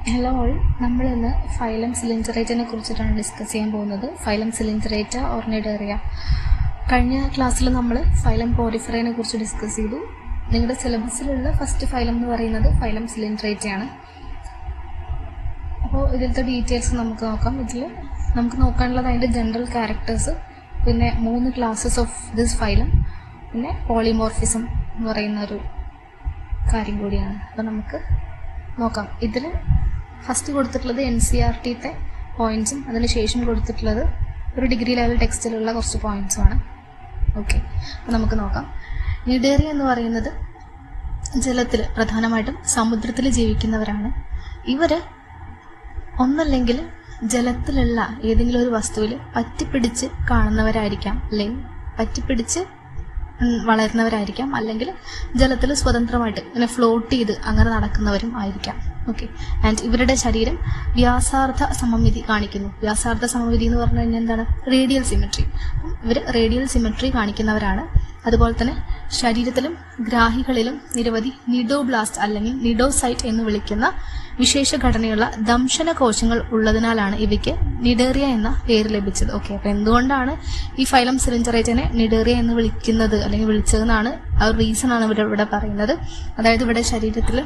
Hello all, നമ്മളിന്ന് phylum സിലിണ്ടറേറ്റനെ കുറിച്ചിട്ടാണ് ഡിസ്കസ് ചെയ്യാൻ പോകുന്നത്. Phylum Coelenterata or Cnidaria. കഴിഞ്ഞ ക്ലാസ്സിൽ നമ്മൾ ഫൈലം പോരിഫെറയെ കുറിച്ച് ഡിസ്കസ് ചെയ്തു. നിങ്ങളുടെ സിലബസിലുള്ള ഫസ്റ്റ് ഫൈലം എന്ന് പറയുന്നത് ഫൈലം സിലിണ്ടറേറ്റയാണ്. അപ്പോൾ ഇതിലത്തെ ഡീറ്റെയിൽസ് നമുക്ക് നോക്കാം. ഇതിൽ നമുക്ക് നോക്കാനുള്ളത് അതിൻ്റെ ജനറൽ ക്യാരക്ടേഴ്സ്, പിന്നെ 3 ക്ലാസ്സസ് ഓഫ് ദിസ് ഫൈലം, പിന്നെ പോളിമോർഫിസം എന്ന് പറയുന്ന ഒരു കാര്യം കൂടിയാണ്. അപ്പോൾ നമുക്ക് നോക്കാം. ഇതിൽ ഫസ്റ്റ് കൊടുത്തിട്ടുള്ളത് NCERT-ത്തെ പോയിന്റ്സും അതിന് ശേഷം കൊടുത്തിട്ടുള്ളത് ഒരു ഡിഗ്രി ലെവൽ ടെക്സ്റ്റിലുള്ള കുറച്ച് പോയിന്റ്സുമാണ്. ഓക്കെ, അപ്പോൾ നമുക്ക് നോക്കാം. നിഡേറിയ എന്ന് പറയുന്നത് ജലത്തിൽ, പ്രധാനമായിട്ടും സമുദ്രത്തിൽ ജീവിക്കുന്നവരാണ്. ഇവർ ഒന്നല്ലെങ്കിൽ ജലത്തിലുള്ള ഏതെങ്കിലും ഒരു വസ്തുവിൽ പറ്റിപ്പിടിച്ച് കാണുന്നവരായിരിക്കാം, അല്ലെങ്കിൽ പറ്റിപ്പിടിച്ച് വളരുന്നവരായിരിക്കാം, അല്ലെങ്കിൽ ജലത്തിൽ സ്വതന്ത്രമായിട്ട് ഇങ്ങനെ ഫ്ലോട്ട് ചെയ്ത് അങ്ങനെ നടക്കുന്നവരും ആയിരിക്കാം. ഓക്കെ, ആൻഡ് ഇവരുടെ ശരീരം വ്യാസാർദ്ധ സമമിതി കാണിക്കുന്നു. വ്യാസാർദ്ധ സമമിതി എന്ന് പറഞ്ഞു കഴിഞ്ഞാൽ എന്താണ്? Radial symmetry. ഇവർ റേഡിയൽ സിമെട്രി കാണിക്കുന്നവരാണ്. അതുപോലെ തന്നെ ശരീരത്തിലും ഗ്രാഹികളിലും നിരവധി നിഡോബ്ലാസ്റ്റ് അല്ലെങ്കിൽ നിഡോസൈറ്റ് എന്ന് വിളിക്കുന്ന വിശേഷ ഘടനയുള്ള ദംശന കോശങ്ങൾ ഉള്ളതിനാലാണ് ഇവയ്ക്ക് നിഡേറിയ എന്ന പേര് ലഭിച്ചത്. ഓക്കെ, അപ്പോൾ എന്തുകൊണ്ടാണ് ഈ ഫൈലം സിലിണ്ടറേറ്റനെ നിഡേറിയ എന്ന് വിളിക്കുന്നത് അല്ലെങ്കിൽ വിളിച്ചതെന്നാണ് ആ ഒരു റീസൺ ആണ് ഇവിടെ പറയുന്നത്. അതായത് ഇവിടെ ശരീരത്തിൽ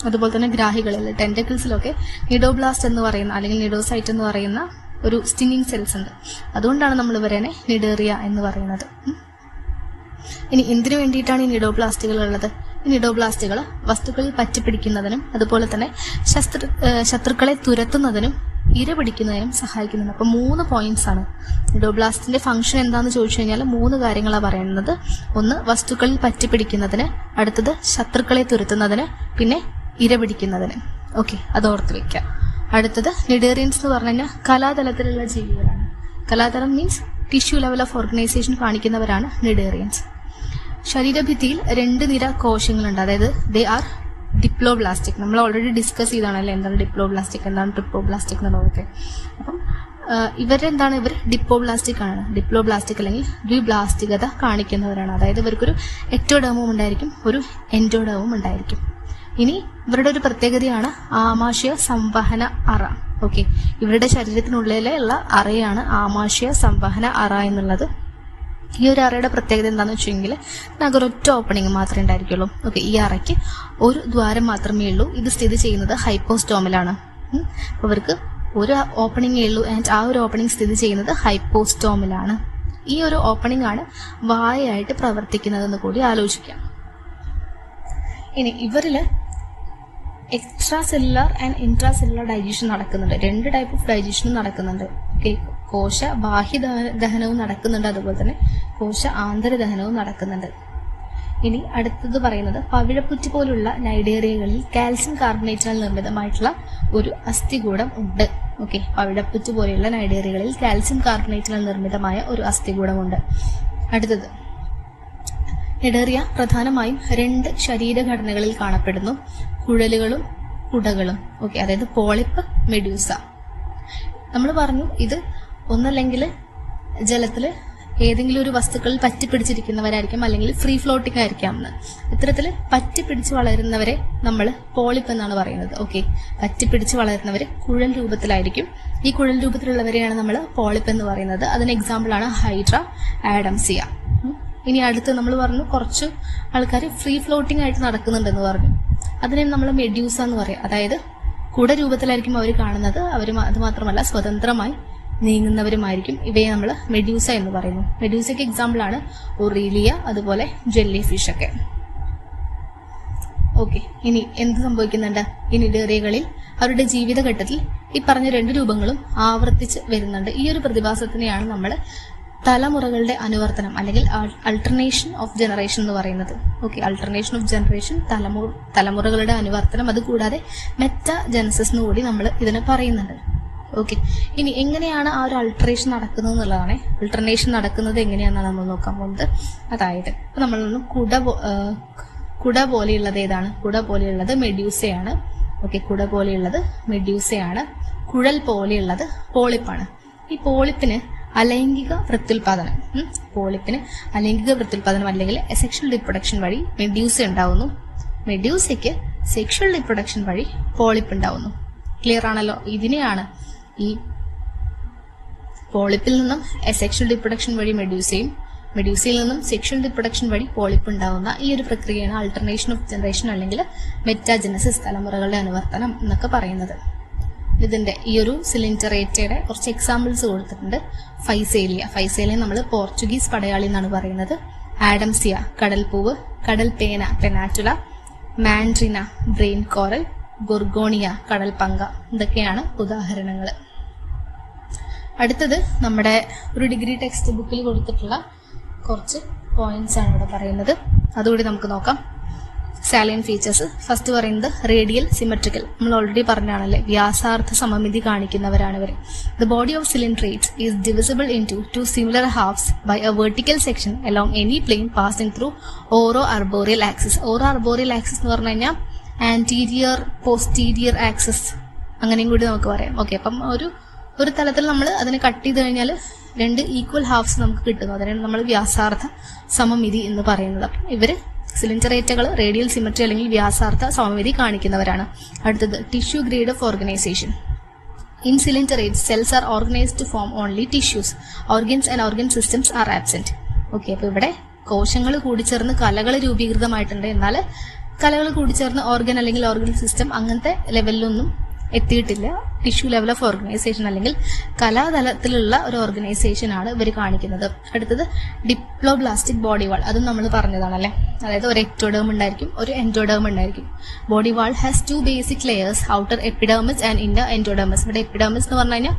അതുപോലെ തന്നെ ഗ്രാഹികളിൽ ടെന്റക്കിൾസിലൊക്കെ നിഡോബ്ലാസ്റ്റ് എന്ന് പറയുന്ന അല്ലെങ്കിൽ നിഡോസൈറ്റ് എന്ന് പറയുന്ന ഒരു സ്റ്റിങ്ങിങ് സെൽസ് ഉണ്ട്. അതുകൊണ്ടാണ് നമ്മൾ ഇവരെ നിഡേറിയ എന്ന് പറയുന്നത്. ഇനി എന്തിനു വേണ്ടിയിട്ടാണ് ഈ നിഡോബ്ലാസ്റ്റുകൾ ഉള്ളത്? ഈ നിഡോബ്ലാസ്റ്റുകൾ വസ്തുക്കളിൽ പറ്റിപ്പിടിക്കുന്നതിനും അതുപോലെ തന്നെ ശത്രുക്കളെ തുരത്തുന്നതിനും ഇര പിടിക്കുന്നതിനും സഹായിക്കുന്നുണ്ട്. അപ്പോൾ 3 പോയിന്റ്സ് ആണ്. നിഡോബ്ലാസ്റ്റിന്റെ ഫംഗ്ഷൻ എന്താണെന്ന് ചോദിച്ചു കഴിഞ്ഞാൽ 3 കാര്യങ്ങളാണ് പറയുന്നത്. ഒന്ന്, വസ്തുക്കളിൽ പറ്റിപ്പിടിക്കുന്നതിന്, അടുത്തത് ശത്രുക്കളെ തുരത്തുന്നതിന്, പിന്നെ ഇര പിടിക്കുന്നതിന്. ഓക്കെ, അത് ഓർത്ത് വെക്കാം. അടുത്തത് നിഡേറിയൻസ് എന്ന് പറഞ്ഞു കഴിഞ്ഞാൽ കലാതലത്തിലുള്ള ജീവികളാണ്. കലാതലം means tissue level of organisation കാണിക്കുന്നവരാണ് നിഡേറിയൻസ്. ശരീരഭിത്തിയിൽ 2 നിര കോശങ്ങളുണ്ട്. അതായത് ദേ ആർ ഡിപ്ലോബ്ലാസ്റ്റിക്. നമ്മൾ ഓൾറെഡി ഡിസ്കസ് ചെയ്താണല്ലേ എന്താണ് ഡിപ്ലോബ്ലാസ്റ്റിക്, എന്താണ് ട്രിപ്പോബ്ലാസ്റ്റിക് എന്നുള്ളതൊക്കെ. അപ്പം ഇവർ ഡിപ്പോബ്ലാസ്റ്റിക് ആണ്. ഡിപ്ലോബ്ലാസ്റ്റിക് അല്ലെങ്കിൽ ദ്വിബ്ലാസ്റ്റികത കാണിക്കുന്നവരാണ്. അതായത് ഇവർക്കൊരു എക്ടോഡേമും ഉണ്ടായിരിക്കും, ഒരു എൻഡോഡേമും ഉണ്ടായിരിക്കും. ഇനി ഇവരുടെ ഒരു പ്രത്യേകതയാണ് ആമാശയ സംവഹന അറ. ഓക്കെ, ഇവരുടെ ശരീരത്തിനുള്ളിലെ ഉള്ള അറയാണ് ആമാശയ സംവഹന അറ എന്നുള്ളത്. ഈ ഒരു അറയുടെ പ്രത്യേകത എന്താണെന്ന് വെച്ചെങ്കിൽ ഒരൊറ്റ ഓപ്പണിംഗ് മാത്രമേ ഉണ്ടായിരിക്കുള്ളൂ. ഓക്കെ, ഈ അറയ്ക്ക് ഒരു ദ്വാരം മാത്രമേ ഉള്ളൂ. ഇത് സ്ഥിതി ചെയ്യുന്നത് ഹൈപ്പോസ്റ്റോമിലാണ്. അപ്പോൾ ഇവർക്ക് ഒരു ഓപ്പണിംഗേ ഉള്ളൂ, ആൻഡ് ആ ഒരു ഓപ്പണിംഗ് സ്ഥിതി ചെയ്യുന്നത് ഹൈപ്പോസ്റ്റോമിലാണ്. ഈ ഒരു ഓപ്പണിംഗ് ആണ് വായയായിട്ട് പ്രവർത്തിക്കുന്നതെന്ന് കൂടി ആലോചിക്കാം. ഇനി ഇവരിൽ extra cellular and intra cellular digestion നടക്കുന്നുണ്ട്. 2 ടൈപ്പ് ഓഫ് ഡൈജഷനും നടക്കുന്നുണ്ട്. ഓക്കെ, കോശ ബാഹ്യ ദഹനവും നടക്കുന്നുണ്ട്, അതുപോലെ തന്നെ കോശ ആന്തര ദഹനവും നടക്കുന്നുണ്ട്. ഇനി അടുത്തത് പറയുന്നത് പവിഴപ്പുറ്റ് പോലുള്ള നൈഡേറിയകളിൽ കാൽസ്യം കാർബണേറ്റിനാൽ നിർമ്മിതമായിട്ടുള്ള ഒരു അസ്ഥികൂടം ഉണ്ട്. ഓക്കെ, പവിഴപ്പുറ്റ് പോലെയുള്ള നൈഡേറിയകളിൽ കാൽസ്യം കാർബണേറ്റിനാൽ നിർമ്മിതമായ ഒരു അസ്ഥികൂടമുണ്ട്. അടുത്തത് നിഡേറിയ പ്രധാനമായും 2 ശരീരഘടനകളിൽ കാണപ്പെടുന്നു: കുഴലുകളും കുടകളും. ഓക്കെ, അതായത് പോളിപ്പ്, മെഡ്യൂസ. നമ്മൾ പറഞ്ഞു ഇത് ഒന്നല്ലെങ്കിൽ ജലത്തിൽ ഏതെങ്കിലും ഒരു വസ്തുക്കളിൽ പറ്റിപ്പിടിച്ചിരിക്കുന്നവരായിരിക്കും, അല്ലെങ്കിൽ ഫ്രീ ഫ്ലോട്ടിംഗ് ആയിരിക്കാം എന്ന്. ഇത്തരത്തിൽ പറ്റിപ്പിടിച്ച് വളരുന്നവരെ നമ്മൾ പോളിപ്പ് എന്നാണ് പറയുന്നത്. ഓക്കെ, പറ്റിപ്പിടിച്ച് വളരുന്നവർ കുഴൽ രൂപത്തിലായിരിക്കും. ഈ കുഴൽ രൂപത്തിലുള്ളവരെയാണ് നമ്മൾ പോളിപ്പ് എന്ന് പറയുന്നത്. അതിന് എക്സാമ്പിളാണ് ഹൈഡ്ര, ആഡംസിയ. ഇനി അടുത്ത് നമ്മൾ പറഞ്ഞു കുറച്ച് ആൾക്കാർ ഫ്രീ ഫ്ലോട്ടിംഗ് ആയിട്ട് നടക്കുന്നുണ്ടെന്ന് പറഞ്ഞു. അതിനെ നമ്മൾ മെഡ്യൂസ എന്ന് പറയാം. അതായത് കുട രൂപത്തിലായിരിക്കും അവർ കാണുന്നത്. അത് മാത്രമല്ല സ്വതന്ത്രമായി നീങ്ങുന്നവരുമായിരിക്കും. ഇവയെ നമ്മൾ മെഡ്യൂസ എന്ന് പറയുന്നു. മെഡ്യൂസയ്ക്ക് എക്സാമ്പിളാണ് ഒറീലിയ, അതുപോലെ ജെല്ലി ഫിഷ് ഒക്കെ. ഓക്കെ, ഇനി എന്ത് സംഭവിക്കുന്നുണ്ട്? ഈ നിഡേറിയകളിൽ അവരുടെ ജീവിതഘട്ടത്തിൽ ഈ പറഞ്ഞ 2 രൂപങ്ങളും ആവർത്തിച്ച് വരുന്നുണ്ട്. ഈ ഒരു പ്രതിഭാസത്തിനെയാണ് നമ്മൾ തലമുറകളുടെ അനുവർത്തനം അല്ലെങ്കിൽ അൾട്ടർനേഷൻ ഓഫ് ജനറേഷൻ എന്ന് പറയുന്നത്. ഓക്കെ, അൾട്ടർനേഷൻ ഓഫ് ജനറേഷൻ, തലമുറകളുടെ അനുവർത്തനം. അതുകൂടാതെ മെറ്റാജെനസിസ് എന്ന് കൂടി നമ്മൾ ഇതിന് പറയുന്നുണ്ട്. ഓക്കെ, ഇനി എങ്ങനെയാണ് ആ ഒരു അൾട്ടറേഷൻ നടക്കുന്നത് എന്നുള്ളതാണ്. അൾട്ടർനേഷൻ നടക്കുന്നത് എങ്ങനെയാണെന്നാണ് നമ്മൾ നോക്കാൻ പോകുന്നത്. അതായത് ഇപ്പൊ നമ്മളൊന്ന് കുട പോലെയുള്ളത് ഏതാണ്? കുട പോലെയുള്ളത് മെഡ്യൂസയാണ്. ഓക്കെ, കുട പോലെയുള്ളത് മെഡ്യൂസയാണ്. കുഴൽ പോലെയുള്ളത് പോളിപ്പാണ്. ഈ പോളിപ്പിന് അലൈംഗിക പ്രത്യുൽപാദനം അല്ലെങ്കിൽ സെക്ഷൽ റീപ്രൊഡക്ഷൻ വഴി മെഡ്യൂസ ഉണ്ടാവുന്നു. മെഡ്യൂസയ്ക്ക് സെക്ഷൽ റീപ്രൊഡക്ഷൻ വഴി പോളിപ്പ് ഉണ്ടാവുന്നു. ക്ലിയർ ആണല്ലോ. ഇതിനെയാണ് ഈ പോളിപ്പിൽ നിന്നും സെക്ഷൽ റിപ്രൊഡക്ഷൻ വഴി മെഡ്യൂസയും മെഡ്യൂസയിൽ നിന്നും സെക്ഷൽ റിപ്രൊഡക്ഷൻ വഴി പോളിപ്പ് ഉണ്ടാവുന്ന ഈ ഒരു പ്രക്രിയയാണ് ആൾട്ടർനേഷൻ ഓഫ് ജനറേഷൻ അല്ലെങ്കിൽ മെറ്റാജനസിസ്, തലമുറകളുടെ അനുവർത്തനം എന്നൊക്കെ പറയുന്നത്. ഇതിന്റെ ഈ ഒരു സിലിൻഡറേറ്റയുടെ കുറച്ച് എക്സാമ്പിൾസ് കൊടുത്തിട്ടുണ്ട്. ഫൈസേലിയ നമ്മൾ പോർച്ചുഗീസ് പടയാളി എന്നാണ് പറയുന്നത്. ആഡംസിയ കടൽപ്പൂവ്, കടൽപേന പെനാറ്റുല, മാൻഡ്രിന ബ്രെയിൻ കോറൽ, ഗൊർഗോണിയ കടൽപങ്ക, ഇതൊക്കെയാണ് ഉദാഹരണങ്ങൾ. അടുത്തത് നമ്മുടെ ഒരു ഡിഗ്രി ടെക്സ്റ്റ് ബുക്കിൽ കൊടുത്തിട്ടുള്ള കുറച്ച് പോയിന്റ്സ് ആണ് ഇവിടെ പറയുന്നത്. അതുകൂടി നമുക്ക് നോക്കാം. Salient features. ഫസ്റ്റ് പറയുന്നത് റേഡിയൽ സിമെട്രിക്കൽ. നമ്മൾ ഓൾറെഡി പറഞ്ഞാണല്ലേ, വ്യാസാർത്ഥ സമമിതി കാണിക്കുന്നവരാണ് ഇവർ. The body of coelenterates is divisible into two similar halves by a vertical section along any plane passing through oral aboral axis. Oral aboral axis എന്ന് പറഞ്ഞു കഴിഞ്ഞാൽ ആന്റീരിയർ പോസ്റ്റീരിയർ ആക്സിസ് അങ്ങനെയും കൂടി നമുക്ക് പറയാം. ഓക്കെ, അപ്പം ഒരു തലത്തിൽ നമ്മൾ അതിനെ കട്ട് ചെയ്ത് കഴിഞ്ഞാൽ 2 ഈക്വൽ ഹാഫ്സ് നമുക്ക് കിട്ടുന്നു. അതിനാണ് നമ്മൾ വ്യാസാർത്ഥ സമമിതി എന്ന് പറയുന്നത്. അപ്പം ഇവര് സിലിണ്ടറേറ്റകൾ റേഡിയൽ സിമെട്രി അല്ലെങ്കിൽ വ്യാസാർത്ഥ സമമിതി കാണിക്കുന്നവരാണ്. അടുത്തത് tissue grade of organisation. In coelenterates cells are organised to form only tissues. Organs and organ systems are absent. Okay, അപ്പൊ ഇവിടെ കോശങ്ങൾ കൂടിച്ചേർന്ന് കലകൾ രൂപീകൃതമായിട്ടുണ്ട്. എന്നാൽ കലകൾ കൂടിച്ചേർന്ന് ഓർഗൻ അല്ലെങ്കിൽ ഓർഗൻ സിസ്റ്റം അങ്ങനത്തെ ലെവലിലൊന്നും എത്തിയിട്ടില്ല. ടിഷ്യൂ ലെവൽ ഓഫ് ഓർഗനൈസേഷൻ അല്ലെങ്കിൽ കലാതലത്തിലുള്ള ഒരു ഓർഗനൈസേഷൻ ആണ് ഇവർ കാണിക്കുന്നത്. അടുത്തത് ഡിപ്ലോബ്ലാസ്റ്റിക് ബോഡി വാൾ. അതും നമ്മൾ പറഞ്ഞതാണല്ലേ. അതായത് ഒരു എക്ടോഡേം ഉണ്ടായിരിക്കും, ഒരു എൻഡോഡേം ഉണ്ടായിരിക്കും. Body wall has 2 basic layers, outer epidermis and inner endodermis. ഇവിടെ എപ്പിഡേമിസ് എന്ന് പറഞ്ഞു കഴിഞ്ഞാൽ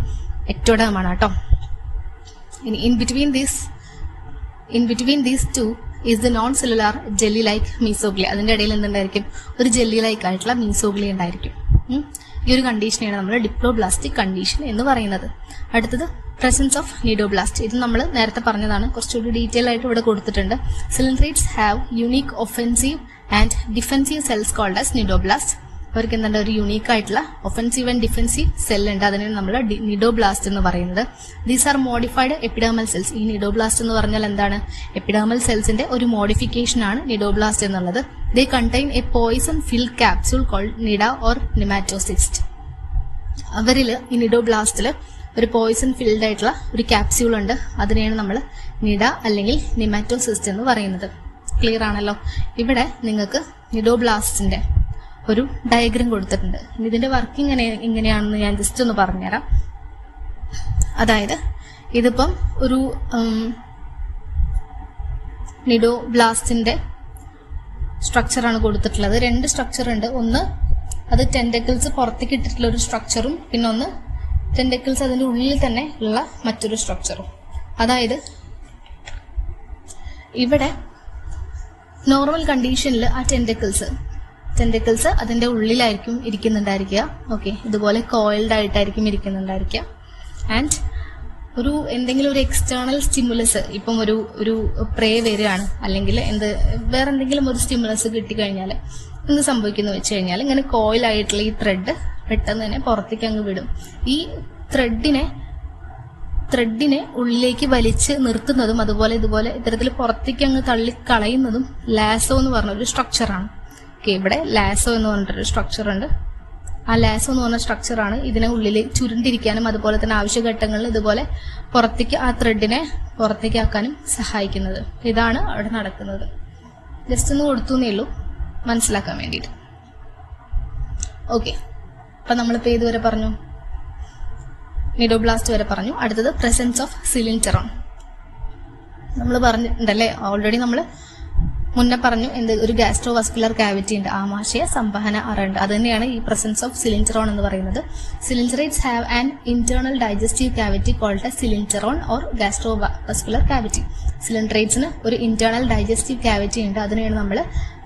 എക്ടോഡേം ആണ് കേട്ടോ. ഇനി in between these 2 is the non cellular jelly like mesoglea. അതിന്റെ ഇടയിൽ എന്തുണ്ടായിരിക്കും? ഒരു ജെല്ലി ലൈക്ക് ആയിട്ടുള്ള മീസോഗ്ലിയ ഉണ്ടായിരിക്കും. ഈ ഒരു കണ്ടീഷനെയാണ് നമ്മൾ ഡിപ്ലോബ്ലാസ്റ്റിക് കണ്ടീഷൻ എന്ന് പറയുന്നത്. അടുത്തത് പ്രസൻസ് ഓഫ് നിഡോബ്ലാസ്റ്റ്. ഇത് നമ്മൾ നേരത്തെ പറഞ്ഞതാണ്, കുറച്ചുകൂടി ഡീറ്റെയിൽ ആയിട്ട് ഇവിടെ കൊടുത്തിട്ടുണ്ട്. Coelenterates have unique offensive and defensive cells called as cnidoblast. അവർക്ക് എന്തുണ്ട്? ഒരു യുണീക്ക് ആയിട്ടുള്ള ഒഫെൻസീവ് ആൻഡ് ഡിഫെൻസീവ് സെൽ ഉണ്ട്. അതിനാണ് നമ്മൾ നിഡോബ്ലാസ്റ്റ് എന്ന് പറയുന്നത്. These are modified epidermal cells. ഈ നിഡോബ്ലാസ്റ്റ് എന്ന് പറഞ്ഞാൽ എന്താണ്? എപ്പിഡേമൽ സെൽസിന്റെ ഒരു മോഡിഫിക്കേഷൻ ആണ് നിഡോബ്ലാസ്റ്റ് എന്നുള്ളത്. They contain a poison-filled capsule called nida or nematocist. അവരിൽ ഈ നിഡോബ്ലാസ്റ്റിൽ ഒരു പോയിസൺ ഫിൽഡ് ആയിട്ടുള്ള ഒരു ക്യാപ്സ്യൂൾ ഉണ്ട്. അതിനെയാണ് നമ്മൾ നിഡ അല്ലെങ്കിൽ നിമാറ്റോസിസ്റ്റ് എന്ന് പറയുന്നത്. ക്ലിയർ ആണല്ലോ. ഇവിടെ നിങ്ങൾക്ക് നിഡോബ്ലാസ്റ്റിന്റെ ഒരു ഡയഗ്രം കൊടുത്തിട്ടുണ്ട്. ഇതിന്റെ വർക്കിംഗ് എങ്ങനെയാണെന്ന് ഞാൻ ജസ്റ്റ് ഒന്ന് പറഞ്ഞുതരാം. അതായത് ഇതിപ്പം ഒരു നിഡോബ്ലാസ്റ്റിന്റെ സ്ട്രക്ചറാണ് കൊടുത്തിട്ടുള്ളത്. 2 സ്ട്രക്ചർ ഉണ്ട്. ഒന്ന് അത് ടെന്റക്കിൾസ് പുറത്തേക്ക് ഇട്ടിട്ടുള്ള ഒരു സ്ട്രക്ചറും, പിന്നെ ഒന്ന് ടെന്റക്കിൾസ് അതിന്റെ ഉള്ളിൽ തന്നെ ഉള്ള മറ്റൊരു സ്ട്രക്ചറും. അതായത് ഇവിടെ നോർമൽ കണ്ടീഷനിൽ ആ ടെന്റക്കിൾസ് അതിന്റെ ഉള്ളിലായിരിക്കും ഇരിക്കുന്നുണ്ടായിരിക്കുക. ഓക്കെ, ഇതുപോലെ കോയിൽഡ് ആയിട്ടായിരിക്കും ഇരിക്കുന്നുണ്ടായിരിക്കുക. ആൻഡ് എന്തെങ്കിലും ഒരു എക്സ്റ്റേണൽ സ്റ്റിമുലസ്, ഇപ്പം ഒരു പ്രേ വരികയാണ്, അല്ലെങ്കിൽ വേറെ എന്തെങ്കിലും ഒരു സ്റ്റിമുലസ് കിട്ടിക്കഴിഞ്ഞാൽ എന്ത് സംഭവിക്കുന്നു വെച്ച് കഴിഞ്ഞാൽ ഇങ്ങനെ കോയിൽ ആയിട്ടുള്ള ഈ ത്രെഡ് പെട്ടെന്ന് തന്നെ പുറത്തേക്ക് അങ്ങ് വിടും. ഈ ത്രെഡിനെ ഉള്ളിലേക്ക് വലിച്ച് നിർത്തുന്നതും അതുപോലെ ഇതുപോലെ ഇത്തരത്തിൽ പുറത്തേക്ക് അങ്ങ് തള്ളി കളയുന്നതും ലാസോ എന്ന് പറഞ്ഞ ഒരു സ്ട്രക്ചറാണ്. ഓക്കെ, ഇവിടെ ലാസോ എന്ന് പറഞ്ഞിട്ടൊരു സ്ട്രക്ചർ ഉണ്ട്. ആ ലാസോ എന്ന് പറഞ്ഞ സ്ട്രക്ചറാണ് ഇതിനെ ഉള്ളിൽ ചുരുണ്ടിരിക്കാനും അതുപോലെ തന്നെ ആവശ്യഘട്ടങ്ങളിൽ ഇതുപോലെ പുറത്തേക്ക് ആ ത്രെഡിനെ പുറത്തേക്ക് ആക്കാനും സഹായിക്കുന്നത്. ഇതാണ് അവിടെ നടക്കുന്നത്. ജസ്റ്റ് ഒന്ന് കൊടുത്തുന്നേ ഉള്ളൂ മനസ്സിലാക്കാൻ വേണ്ടിയിട്ട്. ഓക്കെ, അപ്പൊ നമ്മളിപ്പോ ഏതുവരെ പറഞ്ഞു? നിഡോബ്ലാസ്റ്റ് വരെ പറഞ്ഞു. അടുത്തത് പ്രസൻസ് ഓഫ് സിലിൻഡറോൺ. നമ്മൾ പറഞ്ഞിട്ടുണ്ടല്ലേ, ഓൾറെഡി നമ്മൾ മുന്നേ പറഞ്ഞു ഒരു ഗാസ്ട്രോവാസ്കുലർ കാവിറ്റി ഉണ്ട്, ആമാശയ സംവഹന അറ ഉണ്ട്. അത് തന്നെയാണ് ഈ പ്രസൻസ് ഓഫ് സിലിൻഡറോൺ എന്ന് പറയുന്നത്. Coelenterates have an internal digestive cavity called a coelenteron or gastrovascular cavity. സിലിൻഡറേറ്റ്സിന് ഒരു ഇന്റേണൽ ഡൈജസ്റ്റീവ് കാവിറ്റി ഉണ്ട്. അതിനെയാണ് നമ്മൾ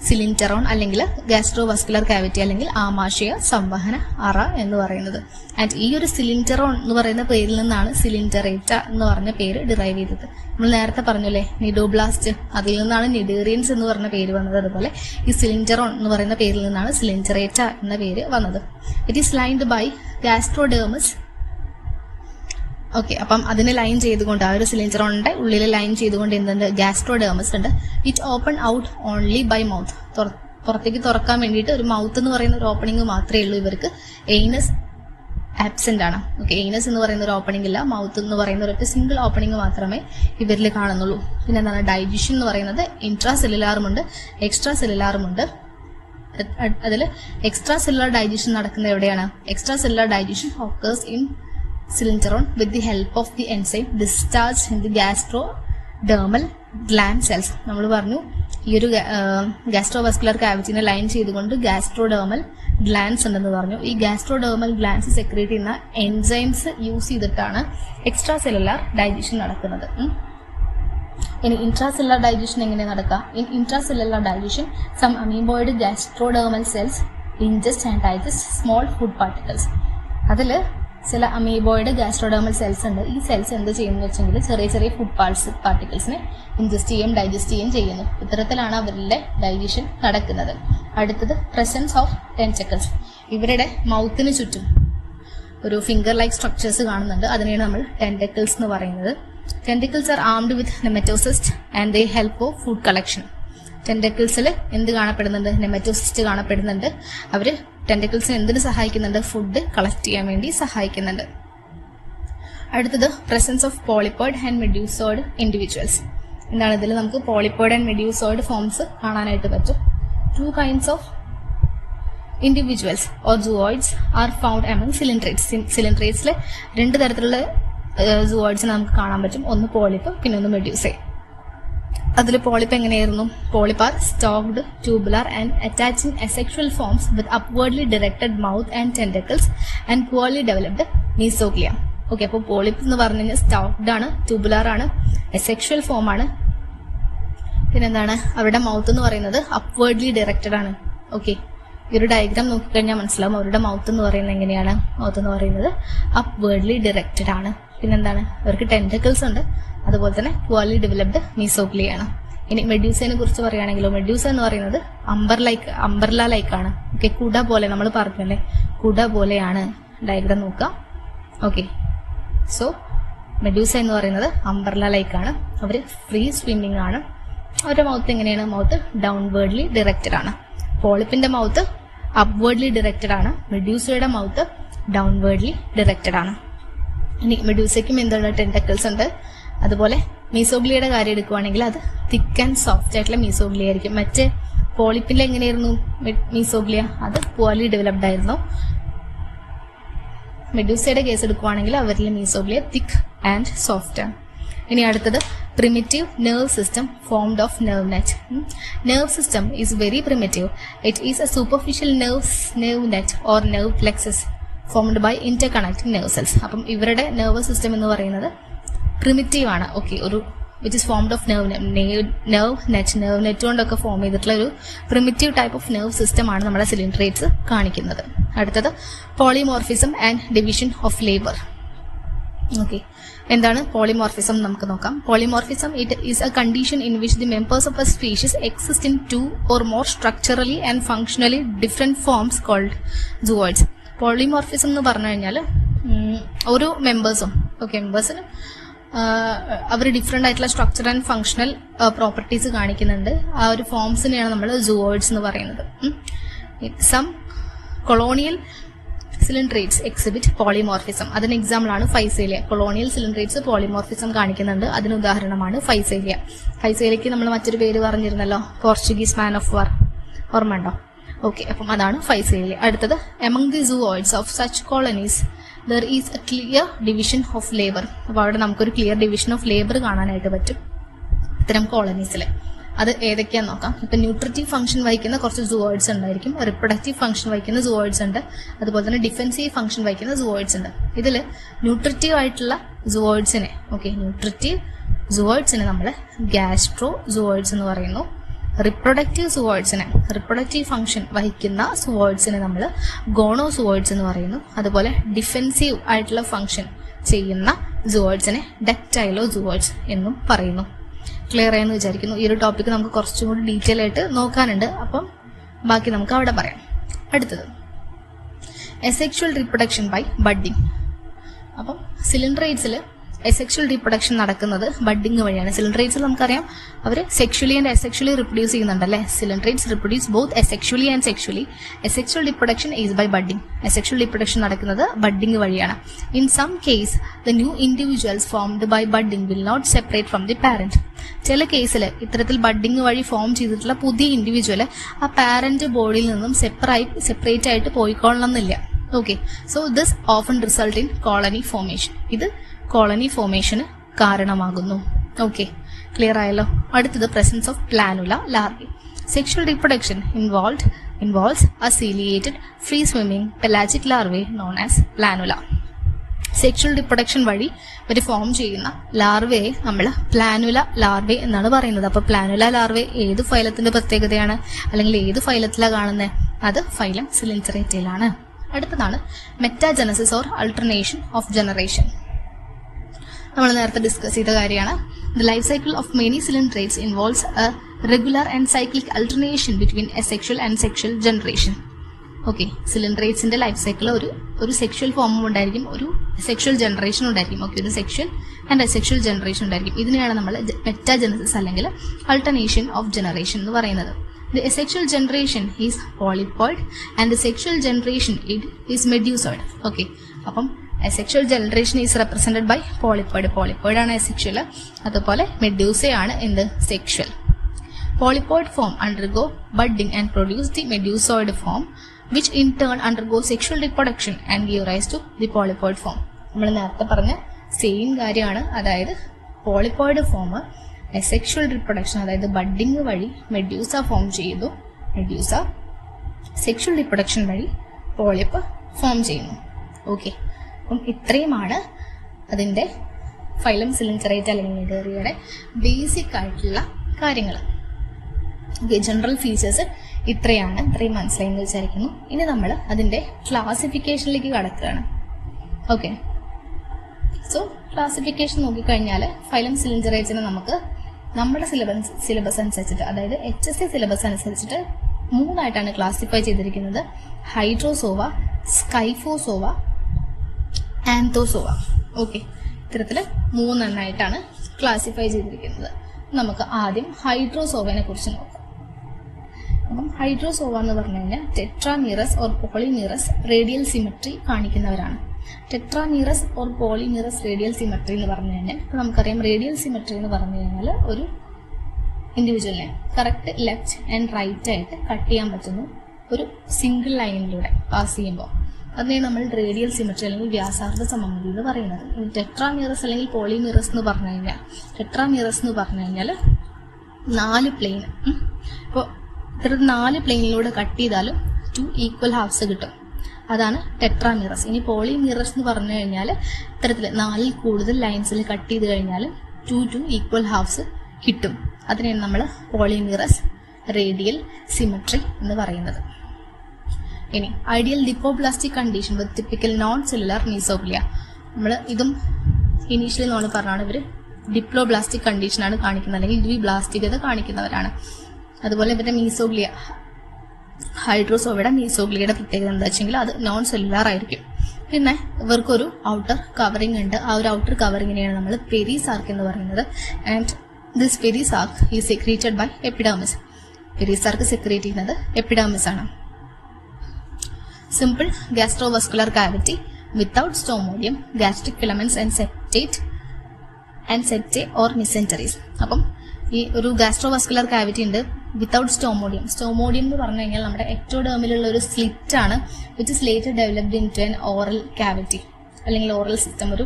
സിലിൻഡറോൺ അല്ലെങ്കിൽ ഗാസ്ട്രോവാസ്കുലർ കാവിറ്റി അല്ലെങ്കിൽ ആമാശയ സംവഹന അറ എന്ന് പറയുന്നത്. ആൻഡ് ഈ ഒരു സിലിൻഡറോൺ എന്ന് പറയുന്ന പേരിൽ നിന്നാണ് സിലിൻഡറേറ്റ എന്ന് പറഞ്ഞ പേര് ഡിറൈവ് ചെയ്തത്. നമ്മൾ നേരത്തെ പറഞ്ഞല്ലേ നിഡോബ്ലാസ്റ്റ്, അതിൽ നിന്നാണ് നിഡേറിയൻസ് എന്ന് പറഞ്ഞ പേര് വന്നത്. അതുപോലെ ഈ സിലിൻഡറോൺ എന്ന് പറയുന്ന പേരിൽ നിന്നാണ് സിലിൻഡറേറ്റ എന്ന പേര് വന്നത്. It is lined by gastrodermis. Okay, അപ്പം അതിനെ ലൈൻ ചെയ്തുകൊണ്ട് ആ ഒരു സിലിൻഡറോണിന്റെ ഉള്ളിൽ ലൈൻ ചെയ്തുകൊണ്ട് എന്തുണ്ട്? ഗാസ്ട്രോഡേർമസ് ഉണ്ട്. It open out only by mouth. പുറത്തേക്ക് തുറക്കാൻ വേണ്ടിയിട്ട് ഒരു മൗത്ത് എന്ന് പറയുന്ന ഒരു ഓപ്പണിംഗ് മാത്രമേ ഉള്ളൂ ഇവർക്ക്. എയ്നസ് ആബ്സെന്റ് ആണ്. ഓക്കെ, ഏനസ് എന്ന് പറയുന്ന ഒരു ഓപ്പണിംഗ് ഇല്ല, മൗത്ത് എന്ന് പറയുന്ന ഒരു സിംഗിൾ ഓപ്പണിംഗ് മാത്രമേ ഇവരിൽ കാണുന്നുള്ളൂ. പിന്നെ എന്താണ് ഡൈജഷൻ എന്ന് പറയുന്നത് ഇൻട്രാ സെല്ലുലാറുമുണ്ട് എക്സ്ട്രാ സെല്ലുലാറുമുണ്ട്. അതിൽ എക്സ്ട്രാ സെല്ലുലാർ ഡൈജഷൻ നടക്കുന്നത് എവിടെയാണ്? Extra cellular digestion occurs in coelenteron with the help of the enzyme discharge in the gastrodermal gland cells. നമ്മൾ പറഞ്ഞു ഈ ഒരു ഗാസ്ട്രോവാസ്കുലർ കാവിറ്റിനെ ലൈൻ ചെയ്തുകൊണ്ട് ഗാസ്ട്രോഡെർമൽ ഗ്ലാൻസ് ഉണ്ടെന്ന് പറഞ്ഞു. ഈ ഗാസ്ട്രോഡെർമൽ ഗ്ലാൻസ് സെക്രീറ്റ് ചെയ്യുന്ന എൻസൈംസ് യൂസ് ചെയ്തിട്ടാണ് എക്സ്ട്രാ സെല്ലുലാർ ഡൈജഷൻ നടക്കുന്നത്. ഇനി ഇൻട്രാസെല്ലുലാർ ഡൈജഷൻ എങ്ങനെ നടക്കുക? In intracellular digestion some amoeboid gastrodermal cells ingest and digest small food particles. അതിൽ ചില അമീബോയിഡ് ഗാസ്ട്രോഡെർമൽ സെൽസ് ഉണ്ട്. ഈ സെൽസ് എന്ത് ചെയ്യുന്നു വെച്ചെങ്കിൽ ചെറിയ ചെറിയ ഫുഡ് പാർട്ടിക്കിൾസിനെ ഇൻജസ്റ്റ് ചെയ്യും ഡൈജസ്റ്റ് ചെയ്യുകയും ചെയ്യുന്നു. ഇത്തരത്തിലാണ് അവരുടെ ഡൈജഷൻ നടക്കുന്നത്. അടുത്തത് പ്രസൻസ് ഓഫ് ടെൻറ്റക്കിൾസ്. ഇവരുടെ മൗത്തിന് ചുറ്റും ഒരു ഫിംഗർ ലൈക്ക് സ്ട്രക്ചേഴ്സ് കാണുന്നുണ്ട്. അതിനെയാണ് നമ്മൾ ടെൻറ്റക്കിൾസ് എന്ന് പറയുന്നത്. Tentacles are armed with nematocyst and they help for food collection. ടെൻറ്റക്കിൾസിൽ എന്ത് കാണപ്പെടുന്നുണ്ട്? നെമറ്റോസിസ്റ്റ് കാണപ്പെടുന്നുണ്ട്. അവർ ടെൻറ്റക്കിൾസിന് എന്തിനു സഹായിക്കുന്നുണ്ട്? ഫുഡ് കളക്ട് ചെയ്യാൻ വേണ്ടി സഹായിക്കുന്നുണ്ട്. അടുത്തത് presence of polypoid and medusoid individuals. എന്താണ് ഇതിൽ നമുക്ക് പോളിപ്പോയിഡ് ആൻഡ് മെഡ്യൂസോയിഡ് ഫോംസ് കാണാനായിട്ട് പറ്റും. 2 kinds of individuals or zooids are found among cylindrids. സിലിൻഡ്രേറ്റ്സിലെ 2 തരത്തിലുള്ള സൂയിഡ്സിനെ നമുക്ക് കാണാൻ പറ്റും. ഒന്ന് പോളിപ്പ്, പിന്നെ ഒന്ന് മെഡ്യൂസെ. അതിൽ പോളിപ്പ് എങ്ങനെയായിരുന്നു? Polyp are stalked, tubular and attaching asexual forms with upwardly directed mouth and tentacles and poorly developed mesoglea. Okay, അപ്പോൾ പോളിപ്പ് എന്ന് പറഞ്ഞു കഴിഞ്ഞാൽ സ്റ്റോക്ഡ് ആണ്, ട്യൂബുലാർ ആണ്, അസെക്ഷുവൽ ഫോം ആണ്. പിന്നെന്താണ് അവരുടെ മൗത്ത് എന്ന് പറയുന്നത് അപ്വേർഡ്ലി ഡയറക്റ്റഡ് ആണ്. ഓക്കെ, ഈ ഒരു ഡയഗ്രാം നോക്കിക്കഴിഞ്ഞാൽ മനസ്സിലാവും അവരുടെ മൗത്ത് എന്ന് പറയുന്നത് എങ്ങനെയാണ്. മൗത്ത് എന്ന് പറയുന്നത് അപ്വേർഡ്ലി ഡയറക്റ്റഡ് ആണ്. പിന്നെന്താണ് അവർക്ക് ടെന്റക്കിൾസ് ഉണ്ട്, അതുപോലെ തന്നെ പുവർലി ഡെവലപ്ഡ് മീസോഗ്ലിയ ആണ്. ഇനി മെഡ്യൂസയെ കുറിച്ച് പറയുകയാണെങ്കിലോ, മെഡ്യൂസ എന്ന് പറയുന്നത് അംബർല ലൈക്ക് ആണ്. ഓക്കെ, കുട പോലെ നമ്മൾ പറഞ്ഞല്ലേ, കുട പോലെയാണ്. ഡയഗ്രാം നോക്കാം. ഓക്കെ, സോ മെഡ്യൂസ എന്ന് പറയുന്നത് അംബർല ലൈക്ക് ആണ്. അവർ ഫ്രീ സ്വിമ്മിങ് ആണ്. അവരുടെ മൗത്ത് എങ്ങനെയാണ്? മൗത്ത് ഡൗൺവേർഡ്ലി ഡയറക്റ്റഡ് ആണ്. പോളിപ്പിന്റെ മൗത്ത് അപ്വേർഡ്ലി ഡയറക്റ്റഡ് ആണ്. മെഡ്യൂസയുടെ മൗത്ത് ഡൗൺവേർഡ്ലി ഡയറക്റ്റഡ് ആണ്. ഇനി മെഡ്യൂസയ്ക്കും എന്താണ്? ടെന്റക്കിൾസ് ഉണ്ട്. അതുപോലെ മീസോഗ്ലിയയുടെ കാര്യം എടുക്കുവാണെങ്കിൽ അത് തിക്ക് ആൻഡ് സോഫ്റ്റ് ആയിട്ടുള്ള മീസോഗ്ലിയ ആയിരിക്കും. മറ്റേ പോളിപ്പിന്റെ എങ്ങനെയായിരുന്നു മീസോഗ്ലിയ? അത് പുവർലി ഡെവലപ്ഡ് ആയിരുന്നു. മെഡ്യൂസയുടെ കേസ് എടുക്കുവാണെങ്കിൽ അവരിലെ മീസോഗ്ലിയ തിക്ക് ആൻഡ് സോഫ്റ്റ് ആണ്. ഇനി അടുത്തത് primitive nerve system formed of nerve net. Nerve system is very primitive. It is a superficial nerve net or nerve plexus formed by interconnecting nerve cells. അപ്പം ഇവരുടെ nervous system എന്ന് പറയുന്നത് primitive ആണ്. Okay, ഒരു which is formed of nerve net കൊണ്ടൊക്കെ form ചെയ്തിട്ടുള്ള ഒരു primitive type of nerve system ആണ് നമ്മുടെ സിലിൻഡ്രേറ്റ്സ് കാണിക്കുന്നത്. അടുത്തത് polymorphism and division of labor. Okay, എന്താണ് പോളിമോർഫിസം നമുക്ക് നോക്കാം. Polymorphism it is a condition in which the members of a species exist in 2 or more structurally and functionally different forms called zooids. Polymorphism എന്ന് പറഞ്ഞു കഴിഞ്ഞാൽ ഓരോ മെമ്പേഴ്സും മെമ്പേഴ്സിന് അവർ ഡിഫറെന്റ് ആയിട്ടുള്ള സ്ട്രക്ചർ ആൻഡ് ഫങ്ഷണൽ പ്രോപ്പർട്ടീസ് കാണിക്കുന്നുണ്ട്. ആ ഒരു ഫോംസിനെയാണ് നമ്മൾ സൂയിഡ്സ് എന്ന് പറയുന്നത്. Some colonial coelenterates exhibit polymorphism. അതിന് എക്സാമ്പിൾ ആണ് ഫൈസേലിയ. കൊളോണിയൽ സിലിൻഡ്രേറ്റ്സ് പോളിമോർഫിസം കാണിക്കുന്നുണ്ട്. അതിന് ഉദാഹരണമാണ് ഫൈസേലിയ. ഫൈസേലിയക്ക് നമ്മൾ മറ്റൊരു പേര് പറഞ്ഞിരുന്നല്ലോ, പോർച്ചുഗീസ് മാൻ ഓഫ് വാർ, ഓർമ്മ ഉണ്ടോ? ഓക്കെ, അപ്പം അതാണ് ഫൈസേലിയ. അടുത്തത് among the zooids of such colonies there is a clear division of labour. അപ്പോൾ അവിടെ നമുക്കൊരു ക്ലിയർ ഡിവിഷൻ ഓഫ് ലേബർ കാണാനായിട്ട് പറ്റും ഇത്തരം കോളനീസിൽ. അത് ഏതൊക്കെയാന്ന് നോക്കാം. ഇപ്പൊ ന്യൂട്രിറ്റീവ് ഫംഗ്ഷൻ വഹിക്കുന്ന കുറച്ച് സൂയിഡ്സ് ഉണ്ടായിരിക്കും, റിപ്രൊഡക്റ്റീവ് ഫംഗ്ഷൻ വഹിക്കുന്ന സൂയിഡ്സ് ഉണ്ട്, അതുപോലെ തന്നെ ഡിഫെൻസീവ് ഫംഗ്ഷൻ വഹിക്കുന്ന സൂയിഡ്സ് ഉണ്ട്. ഇതിൽ ന്യൂട്രിറ്റീവ് ആയിട്ടുള്ള സൂയിഡ്സിനെ ന്യൂട്രിറ്റീവ് സൂയിഡ്സിനെ നമ്മൾ ഗാസ്ട്രോ സൂയിഡ്സ് എന്ന് പറയുന്നു. റിപ്രൊഡക്റ്റീവ് സൂയിഡ്സിനെ റിപ്രൊഡക്റ്റീവ് ഫംഗ്ഷൻ വഹിക്കുന്ന സൂയിഡ്സിനെ നമ്മൾ ഗോണോ സൂയിഡ്സ് എന്ന് പറയുന്നു. അതുപോലെ ഡിഫെൻസീവ് ആയിട്ടുള്ള ഫംഗ്ഷൻ ചെയ്യുന്ന സൂയിഡ്സിനെ ഡക്റ്റൈലോ സൂയിഡ്സ് എന്നും പറയുന്നു. ക്ലിയർ ആയെന്ന് വിചാരിക്കുന്നു. ഈ ഒരു ടോപ്പിക്ക് നമുക്ക് കുറച്ചും കൂടി ഡീറ്റെയിൽ ആയിട്ട് നോക്കാനുണ്ട്. അപ്പം ബാക്കി നമുക്ക് അവിടെ പറയാം. അടുത്തത് എസെക്ഷുവൽ റീപ്രൊഡക്ഷൻ ബൈ ബഡ്ഡിങ്. അപ്പം സിലിൻഡ്രേറ്റ്സിൽ അസെക്ഷൽ റീപ്രൊഡക്ഷൻ നടക്കുന്നത് ബഡ്ഡിങ് വഴിയാണ്. സിലിണ്ടറേറ്റ്സിൽ നമുക്കറിയാം അവർ സെക്ഷലി ആൻഡ് അസെക്ഷലി റിപ്രൊഡ്യൂസ് ചെയ്യുന്നുണ്ടല്ലേ. Coelenterates reproduce both asexually and sexually. Asexual reproduction is by budding. Asexual reproduction നടക്കുന്നത് ബഡ്ഡിങ് വഴിയാണ്. In some case the new individuals formed by budding will not separate from the parent. ചില കേസിൽ ഇത്തരത്തിൽ budding വഴി form ചെയ്തിട്ടുള്ള പുതിയ individual ആ parent ബോഡിയിൽ നിന്നും സെപ്പറേറ്റ് ആയിട്ട് പോയിക്കൊള്ളണമെന്നില്ല. Okay, so this often result in colony formation. ഇത് കോളനി ഫോർമേഷന് കാരണമാകുന്നു. ഓക്കെ, ക്ലിയർ ആയല്ലോ. അടുത്തത് presence of planula larvae. Sexual reproduction involves a ciliated free swimming pelagic larvae known as planula. Sexual reproduction വഴി ഒരു ഫോം ചെയ്യുന്ന ലാർവയെ നമ്മൾ പ്ലാനുല ലാർവെ എന്നാണ് പറയുന്നത്. അപ്പൊ പ്ലാനുല ലാർവെ ഏത് ഫൈലത്തിന്റെ പ്രത്യേകതയാണ്, അല്ലെങ്കിൽ ഏത് ഫൈലത്തിലാണ് കാണുന്നത്? അത് ഫൈലം സിലിൻഡറേറ്റയിലാണ്. അടുത്തതാണ് metagenesis or alternation of generation. നമ്മൾ നേരത്തെ ഡിസ്കസ് ചെയ്ത കാര്യമാണ്. The life cycle of many coelenterates involves a regular and cyclic alternation between asexual and sexual generation. Okay, സിലിണ്ടറേറ്റ്സിന്റെ ലൈഫ് സൈക്കിൾ ഒരു സെക്ഷൽ ഫോമും ഉണ്ടായിരിക്കും, ഒരു സെക്ഷൽ ജനറേഷനും ഉണ്ടായിരിക്കും. ഓക്കെ, ഒരു സെക്ഷൽ ആൻഡ് അസെക്ഷൽ ജനറേഷൻ ഉണ്ടായിരിക്കും. ഇതിനെയാണ് നമ്മൾ മെറ്റാജനസിസ് അല്ലെങ്കിൽ അൾട്ടർനേഷൻ ഓഫ് ജനറേഷൻ എന്ന് പറയുന്നത്. The asexual generation is polyploid and the sexual generation is medusoid. Okay, അപ്പം asexual generation is represented by polyploid. Polyploid ആണ് asexual, അതുപോലെ medusa ആണ് എന്ത് sexual. Polyploid form undergo budding and produce the medusoid form, which in turn undergo sexual reproduction and give rise to the polyploid form. നമ്മൾ നേരത്തെ പറഞ്ഞ same കാര്യമാണ്. അതായത് polyploid form asexual reproduction, അതായത് ബഡ്ഡിങ് വഴി മെഡ്യൂസ ഫോം ചെയ്തു. Medusa sexual reproduction വഴി polyp form ചെയ്യുന്നു. ഓക്കെ, അപ്പം ഇത്രയുമാണ് അതിന്റെ ഫൈലം സിലിൻഡറേറ്റ അല്ലെങ്കിൽ നിഡേറിയയുടെ ബേസിക് ആയിട്ടുള്ള കാര്യങ്ങൾ. ഓക്കെ, ജനറൽ ഫീച്ചേഴ്സ് ഇത്രയും മനസ്സിലായെന്ന് വിചാരിക്കുന്നു. ഇനി നമ്മൾ അതിന്റെ ക്ലാസിഫിക്കേഷനിലേക്ക് കടക്കുകയാണ്. ഓക്കെ, സോ ക്ലാസിഫിക്കേഷൻ നോക്കിക്കഴിഞ്ഞാൽ ഫൈലം സിലിൻഡറേറ്റിനെ നമുക്ക് നമ്മുടെ സിലബസ് അനുസരിച്ചിട്ട്, അതായത് HSC സിലബസ് അനുസരിച്ചിട്ട് 3 ആയിട്ടാണ് ക്ലാസിഫൈ ചെയ്തിരിക്കുന്നത്. Hydrozoa, Scyphozoa, Anthozoa. ഓക്കെ, ഇത്തരത്തിൽ 3 എണ്ണമായിട്ടാണ് ക്ലാസിഫൈ ചെയ്തിരിക്കുന്നത്. നമുക്ക് ആദ്യം ഹൈഡ്രോസോവനെ കുറിച്ച് നോക്കാം. അപ്പം ഹൈഡ്രോസോവ എന്ന് പറഞ്ഞു കഴിഞ്ഞാൽ tetramerous or polymerous radial symmetry കാണിക്കുന്നവരാണ്. Tetramerous or polymerous radial symmetry എന്ന് പറഞ്ഞു കഴിഞ്ഞാൽ നമുക്കറിയാം, റേഡിയൽ സിമെട്രി എന്ന് പറഞ്ഞു കഴിഞ്ഞാൽ ഒരു ഇൻഡിവിജ്വലിനെ കറക്റ്റ് ലെഫ്റ്റ് ആൻഡ് റൈറ്റ് ആയിട്ട് കട്ട് ചെയ്യാൻ പറ്റുന്നു ഒരു സിംഗിൾ ലൈനിലൂടെ പാസ് ചെയ്യുമ്പോൾ. അതിനെ നമ്മൾ റേഡിയൽ സിമെട്രി അല്ലെങ്കിൽ വ്യാസാർദ്ധ സമമിതി എന്ന് പറയുന്നത്. ടെട്രാമീറസ് അല്ലെങ്കിൽ പോളിമീറസ് എന്ന് പറഞ്ഞു കഴിഞ്ഞാൽ, ടെട്രാമീറസ് എന്ന് പറഞ്ഞു കഴിഞ്ഞാൽ 4 പ്ലെയിൻ. ഇപ്പോൾ ഇത്തരത്തിൽ 4 പ്ലെയിനിലൂടെ കട്ട് ചെയ്താലും 2 ഈക്വൽ ഹാഫ്സ് കിട്ടും. അതാണ് ടെട്രാമീറസ്. ഇനി പോളിമീറസ് എന്ന് പറഞ്ഞു കഴിഞ്ഞാൽ ഇത്തരത്തിൽ 4 കൂടുതൽ ലൈൻസിൽ കട്ട് ചെയ്ത് കഴിഞ്ഞാൽ 2 ഈക്വൽ ഹാഫ്സ് കിട്ടും. അതിനെയാണ് നമ്മൾ പോളിമീറസ് റേഡിയൽ സിമെട്രി എന്ന് പറയുന്നത്. ഇനി ഐഡിയൽ ഡിപ്പോബ്ലാസ്റ്റിക് കണ്ടീഷൻ വിത്ത് ടിപ്പിക്കൽ നോൺ സെല്ലുലാർ മീസോഗ്ലിയ. നമ്മൾ ഇതും ഇനീഷ്യലി നമ്മൾ പറഞ്ഞാണ്, ഇവർ ഡിപ്ലോബ്ലാസ്റ്റിക് കണ്ടീഷനാണ് കാണിക്കുന്നത്, അല്ലെങ്കിൽ ദ്വിബ്ലാസ്റ്റികത കാണിക്കുന്നവരാണ്. അതുപോലെ ഇവരുടെ മീസോഗ്ലിയ, ഹൈഡ്രോസോവയുടെ മീസോഗ്ലിയയുടെ പ്രത്യേകത എന്താ വെച്ചെങ്കിൽ അത് നോൺ സെല്ലുലാർ ആയിരിക്കും. പിന്നെ ഇവർക്കൊരു ഔട്ടർ കവറിംഗ് ഉണ്ട്. ആ ഒരു ഔട്ടർ കവറിങ്ങിനെയാണ് നമ്മൾ പെരിസാർക്ക് എന്ന് പറയുന്നത്. And this perisarc is secreted by epidermis. Perisarc secrete ചെയ്യുന്നത് എപ്പിഡെർമിസ് ആണ്. Simple gastrovascular cavity without stomodeum, gastric filaments and septa or mesenteries. അപ്പം ഈ ഒരു ഗാസ്ട്രോവസ്കുലർ കാവിറ്റി ഉണ്ട് വിത്തൗട്ട് സ്റ്റോമോഡിയം. സ്റ്റോമോഡിയം എന്ന് പറഞ്ഞു കഴിഞ്ഞാൽ നമ്മുടെ എക്ടോഡേമിലുള്ള ഒരു സ്ലിറ്റ് ആണ്, which is later developed into an oral cavity അല്ലെങ്കിൽ ഓറൽ സിസ്റ്റം. ഒരു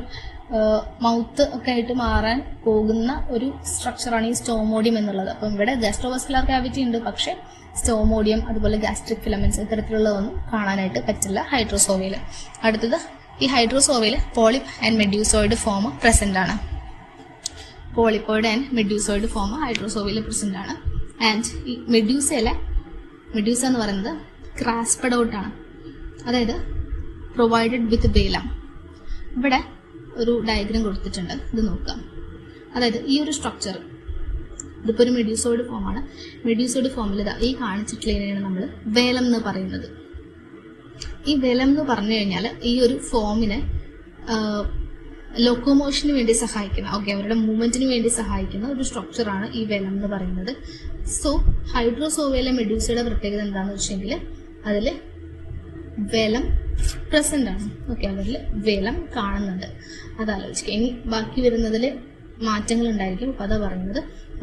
മൗത്ത് ഒക്കെ ആയിട്ട് മാറാൻ പോകുന്ന ഒരു സ്ട്രക്ചറാണ് ഈ സ്റ്റോമോഡിയം എന്നുള്ളത്. അപ്പം ഇവിടെ ഗാസ്ട്രോവസ്കുലർ കാവിറ്റി ഉണ്ട്, പക്ഷെ സ്റ്റോമോഡിയം അതുപോലെ ഗാസ്ട്രിക് ഫിലമെന്റ്സ് ഇത്തരത്തിലുള്ളതൊന്നും കാണാനായിട്ട് പറ്റില്ല ഹൈഡ്രോസോവയിൽ. അടുത്തത് ഈ ഹൈഡ്രോസോവയിൽ പോളിപ്പ് ആൻഡ് മെഡ്യൂസോയിഡ് ഫോം പ്രസന്റ് ആണ്. പോളിപ്പോയിഡ് ആൻഡ് മെഡ്യൂസോയിഡ് ഫോം ഹൈഡ്രോസോവയിൽ പ്രസന്റ് ആണ്. ആൻഡ് ഈ മെഡ്യൂസ എന്ന് പറയുന്നത് ക്രാസ്പഡ് ഔട്ട് ആണ്, അതായത് പ്രൊവൈഡഡ് വിത്ത് ബേലം. ഇവിടെ ഒരു ഡയഗ്രം കൊടുത്തിട്ടുണ്ട്, ഇത് നോക്കാം. അതായത് ഈ ഒരു സ്ട്രക്ചർ ഇതിപ്പോൾ ഒരു മെഡ്യൂസോയിഡ് ഫോമാണ്. മെഡ്യൂസോയിഡ് ഫോമിൽ ഈ കാണിച്ചിട്ടുള്ളതിനാണ് നമ്മൾ വേലം എന്ന് പറയുന്നത്. ഈ വേലം എന്ന് പറഞ്ഞു കഴിഞ്ഞാൽ ഈ ഒരു ഫോമിനെ ലോക്കോമോഷന് വേണ്ടി സഹായിക്കുന്ന, അവരുടെ മൂവ്മെന്റിന് വേണ്ടി സഹായിക്കുന്ന ഒരു സ്ട്രക്ചറാണ് ഈ വെലം എന്ന് പറയുന്നത്. സോ ഹൈഡ്രോസോവയിലെ മെഡ്യൂസയുടെ പ്രത്യേകത എന്താണെന്ന് വെച്ചെങ്കിൽ അതിൽ വെലം പ്രസന്റ് ആണ്. അവരിൽ വെലം കാണുന്നുണ്ട്. അതാലോചിക്കുക. ഇനി ബാക്കി വരുന്നതിൽ മാറ്റങ്ങൾ ഉണ്ടായിരിക്കും. അപ്പൊ അതാ പറയുന്നത്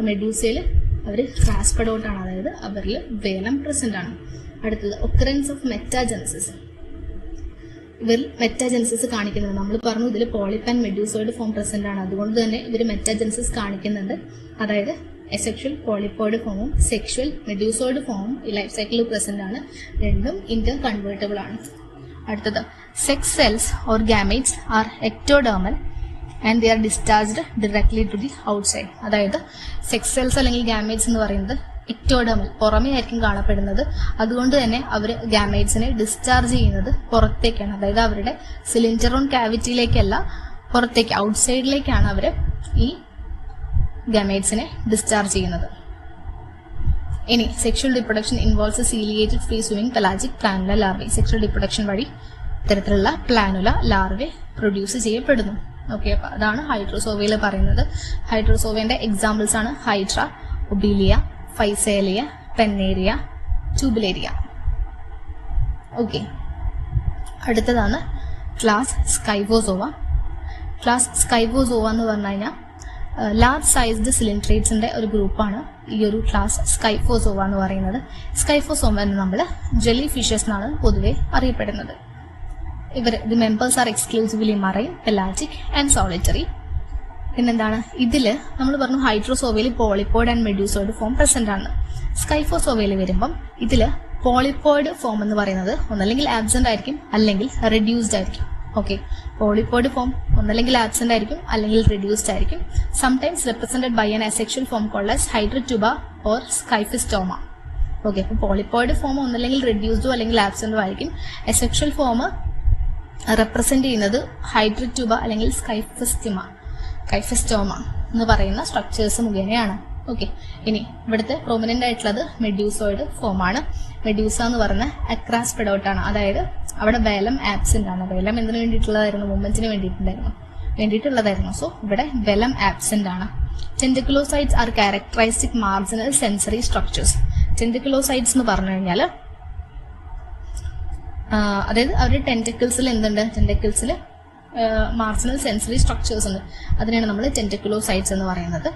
മെഡ്യൂസയിൽ അവർ ക്രാസ്പെഡോട്ടാണ്, അതായത് അവരിൽ വെലം പ്രസന്റ് ആണ്. അടുത്തത് ഒക്കറൻസ് ഓഫ് മെറ്റാജെനസിസ്. ഇവർ മെറ്റാജെനസിസ് കാണിക്കുന്നത്, നമ്മൾ പറഞ്ഞു ഇതിൽ പോളിപ്പ് ആൻഡ് മെഡ്യൂസോയിഡ് ഫോം പ്രസന്റ് ആണ്, അതുകൊണ്ട് തന്നെ ഇവർ മെറ്റാജെനസിസ് കാണിക്കുന്നുണ്ട്. അതായത് എസെക്ഷൽ പോളിപ്പോയിഡ് ഫോമും സെക്ഷൽ മെഡ്യൂസോയിഡ് ഫോമും ഈ ലൈഫ് സൈക്കിളിൽ പ്രസന്റ് ആണ്. രണ്ടും ഇന്റർ കൺവേർട്ടബിൾ ആണ്. അടുത്തത് sex cells or gametes are ectodermal and they are discharged directly to the outside. അതായത് സെക്സ് സെൽസ് അല്ലെങ്കിൽ ഗാമേറ്റ്സ് എന്ന് പറയുന്നത് എക്ടോഡെർമൽ, പുറമേ ആയിരിക്കും കാണപ്പെടുന്നത്. അതുകൊണ്ട് തന്നെ അവർ ഗാമേറ്റ്സിനെ ഡിസ്ചാർജ് ചെയ്യുന്നത് പുറത്തേക്കാണ്. അതായത് അവരുടെ സിലിണ്ടറോൺ കാവിറ്റിയിലേക്കല്ല, പുറത്തേക്ക് ഔട്ട്സൈഡിലേക്കാണ് അവർ ഈ ഗാമേറ്റ്സിനെ ഡിസ്ചാർജ് ചെയ്യുന്നത്. ഇനി sexual reproduction involves ciliated free swimming pelagic planula larvae. Sexual reproduction വഴി ഇത്തരത്തിലുള്ള പ്ലാനുല ലാർവെ പ്രൊഡ്യൂസ് ചെയ്യപ്പെടുന്നു. അപ്പൊ അതാണ് ഹൈഡ്രോസോവയിൽ പറയുന്നത്. ഹൈഡ്രോസോവയുടെ എക്സാമ്പിൾസ് ആണ് ഹൈഡ്ര, ഒബീലിയ, ഫൈസേലിയ, പെന്നേരിയ, ട്യൂബുലേരിയ. അടുത്തതാണ് ക്ലാസ് സ്കൈവോസോവ. ക്ലാസ് സ്കൈവോസോവ എന്ന് പറഞ്ഞു കഴിഞ്ഞാൽ ലാർജ് സൈസ്ഡ് സിലിൻഡ്രേറ്റ്സിന്റെ ഒരു ഗ്രൂപ്പാണ് ഈ ഒരു ക്ലാസ് സ്കൈഫോസോവ എന്ന് പറയുന്നത്. സ്കൈഫോസോവ എന്ന് നമ്മൾ ജെല്ലി ഫിഷസ് എന്നാണ് പൊതുവെ അറിയപ്പെടുന്നത്. The members are exclusively marine, pelagic and solitary. പിന്നെന്താണ്, ഇതില് നമ്മൾ പറഞ്ഞു ഹൈഡ്രോസോവയിൽ പോളിപ്പോയിഡ് ആൻഡ് മെഡ്യൂസോയിഡ് ഫോം പ്രസന്റ് ആണ്. സ്കൈഫോസോവയിൽ വരുമ്പം ഇതില് പോളിപ്പോയിഡ് ഫോം എന്ന് പറയുന്നത് ഒന്നല്ലെങ്കിൽ ആബ്സെന്റ് ആയിരിക്കും അല്ലെങ്കിൽ റെഡ്യൂസ്ഡ് ആയിരിക്കും. പോളിപ്പോയിഡ് ഫോം ഒന്നല്ലെങ്കിൽ ആബ്സെന്റ് ആയിരിക്കും അല്ലെങ്കിൽ റെഡ്യൂസ്ഡ് ആയിരിക്കും. Sometimes represented by an asexual form called as hydrotuba or scyphistoma. അപ്പോൾ പോളിപ്പോയിഡ് ഫോം ഒന്നല്ലെങ്കിൽ റെഡ്യൂസ്ഡോ അല്ലെങ്കിൽ ആബ്സെന്റോ ആയിരിക്കും. അസെക്ഷൽ ഫോം റെപ്രസെന്റ് ചെയ്യുന്നത് ഹൈഡ്രോട്യൂബ അല്ലെങ്കിൽ സ്കൈഫിസ്റ്റോമ എന്ന് പറയുന്ന സ്ട്രക്ചേഴ്സ് മുഖേനയാണ്. ഇനി ഇവിടുത്തെ പ്രൊമിനന്റ് ആയിട്ടുള്ളത് മെഡ്യൂസോയിഡ് ഫോം ആണ്. മെഡ്യൂസ എന്ന് പറഞ്ഞ അക്രാസ്പെഡോട്ടാണ്, അതായത് അവിടെ വെലം ആബ്സെന്റ് ആണ്. വെലം എന്തിനു വേണ്ടിയിട്ടുള്ളതായിരുന്നു? മൂവ്മെന്റിന് വേണ്ടിയിട്ടുള്ളതായിരുന്നു. സോ ഇവിടെ വെലം ആബ്സെന്റ് ആണ്. ടെന്റിക്കുലോസൈഡ്സ് R characteristic marginal sensory structures. ടെന്റിക്കുലോസൈഡ്സ് എന്ന് പറഞ്ഞു കഴിഞ്ഞാൽ അതായത് അവരുടെ ടെന്റിക്കിൾസിൽ എന്തുണ്ട്? ടെന്റിക്കിൾസിൽ മാർജിനൽ സെൻസറി സ്ട്രക്ചേഴ്സ് ഉണ്ട്. അതിനാണ് നമ്മൾ ടെന്റിക്കുലോസൈഡ്സ് എന്ന് പറയുന്നത്.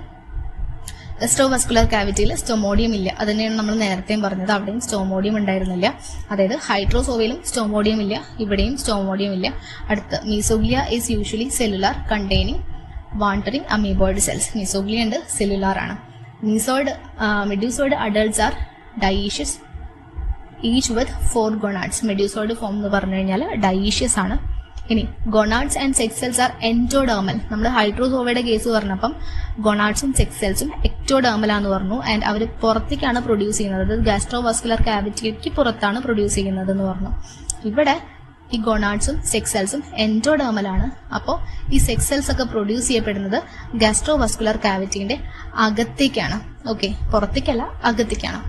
സ്റ്റോവാസ്കുലർ കാവിറ്റിയിൽ സ്റ്റോമോഡിയം ഇല്ല. അത് തന്നെയാണ് നമ്മൾ നേരത്തെയും പറഞ്ഞത്. അവിടെയും സ്റ്റോമോഡിയം ഉണ്ടായിരുന്നില്ല. അതായത് ഹൈഡ്രോസോവയിലും സ്റ്റോമോഡിയം ഇല്ല, ഇവിടെയും സ്റ്റോമോഡിയം ഇല്ല. അടുത്ത് mesoglea is usually cellular containing wandering amoeboid cells. Mesoglea ഉണ്ട്, സെല്ലുലാർ ആണ്. Medusoid adults are dioecious each with 4 gonads. Medusoid form എന്ന് പറഞ്ഞു കഴിഞ്ഞാൽ ഡയീഷ്യസ് ആണ്. ഇനി gonads and sex cells are endodermal. നമ്മൾ ഹൈഡ്രോസോവയുടെ കേസ് പറഞ്ഞപ്പം ഗൊണാഡ്സും സെക്സ് സെൽസും എക്ടോഡെർമലാന്ന് പറഞ്ഞു. ആൻഡ് അവർ പുറത്തേക്കാണ് പ്രൊഡ്യൂസ് ചെയ്യുന്നത്. അത് ഗാസ്ട്രോവാസ്കുലർ കാവിറ്റിക്ക് പുറത്താണ് പ്രൊഡ്യൂസ് ചെയ്യുന്നത് എന്ന് പറഞ്ഞു. ഇവിടെ ഈ ഗൊണാഡ്സും സെക്സ് സെൽസും എൻഡോഡെർമലാണ്. അപ്പോൾ ഈ സെക്സ് സെൽസ് ഒക്കെ പ്രൊഡ്യൂസ് ചെയ്യപ്പെടുന്നത് ഗാസ്ട്രോവാസ്കുലർ കാവിറ്റിന്റെ അകത്തേക്കാണ്. പുറത്തേക്കല്ല, അകത്തേക്കാണ്.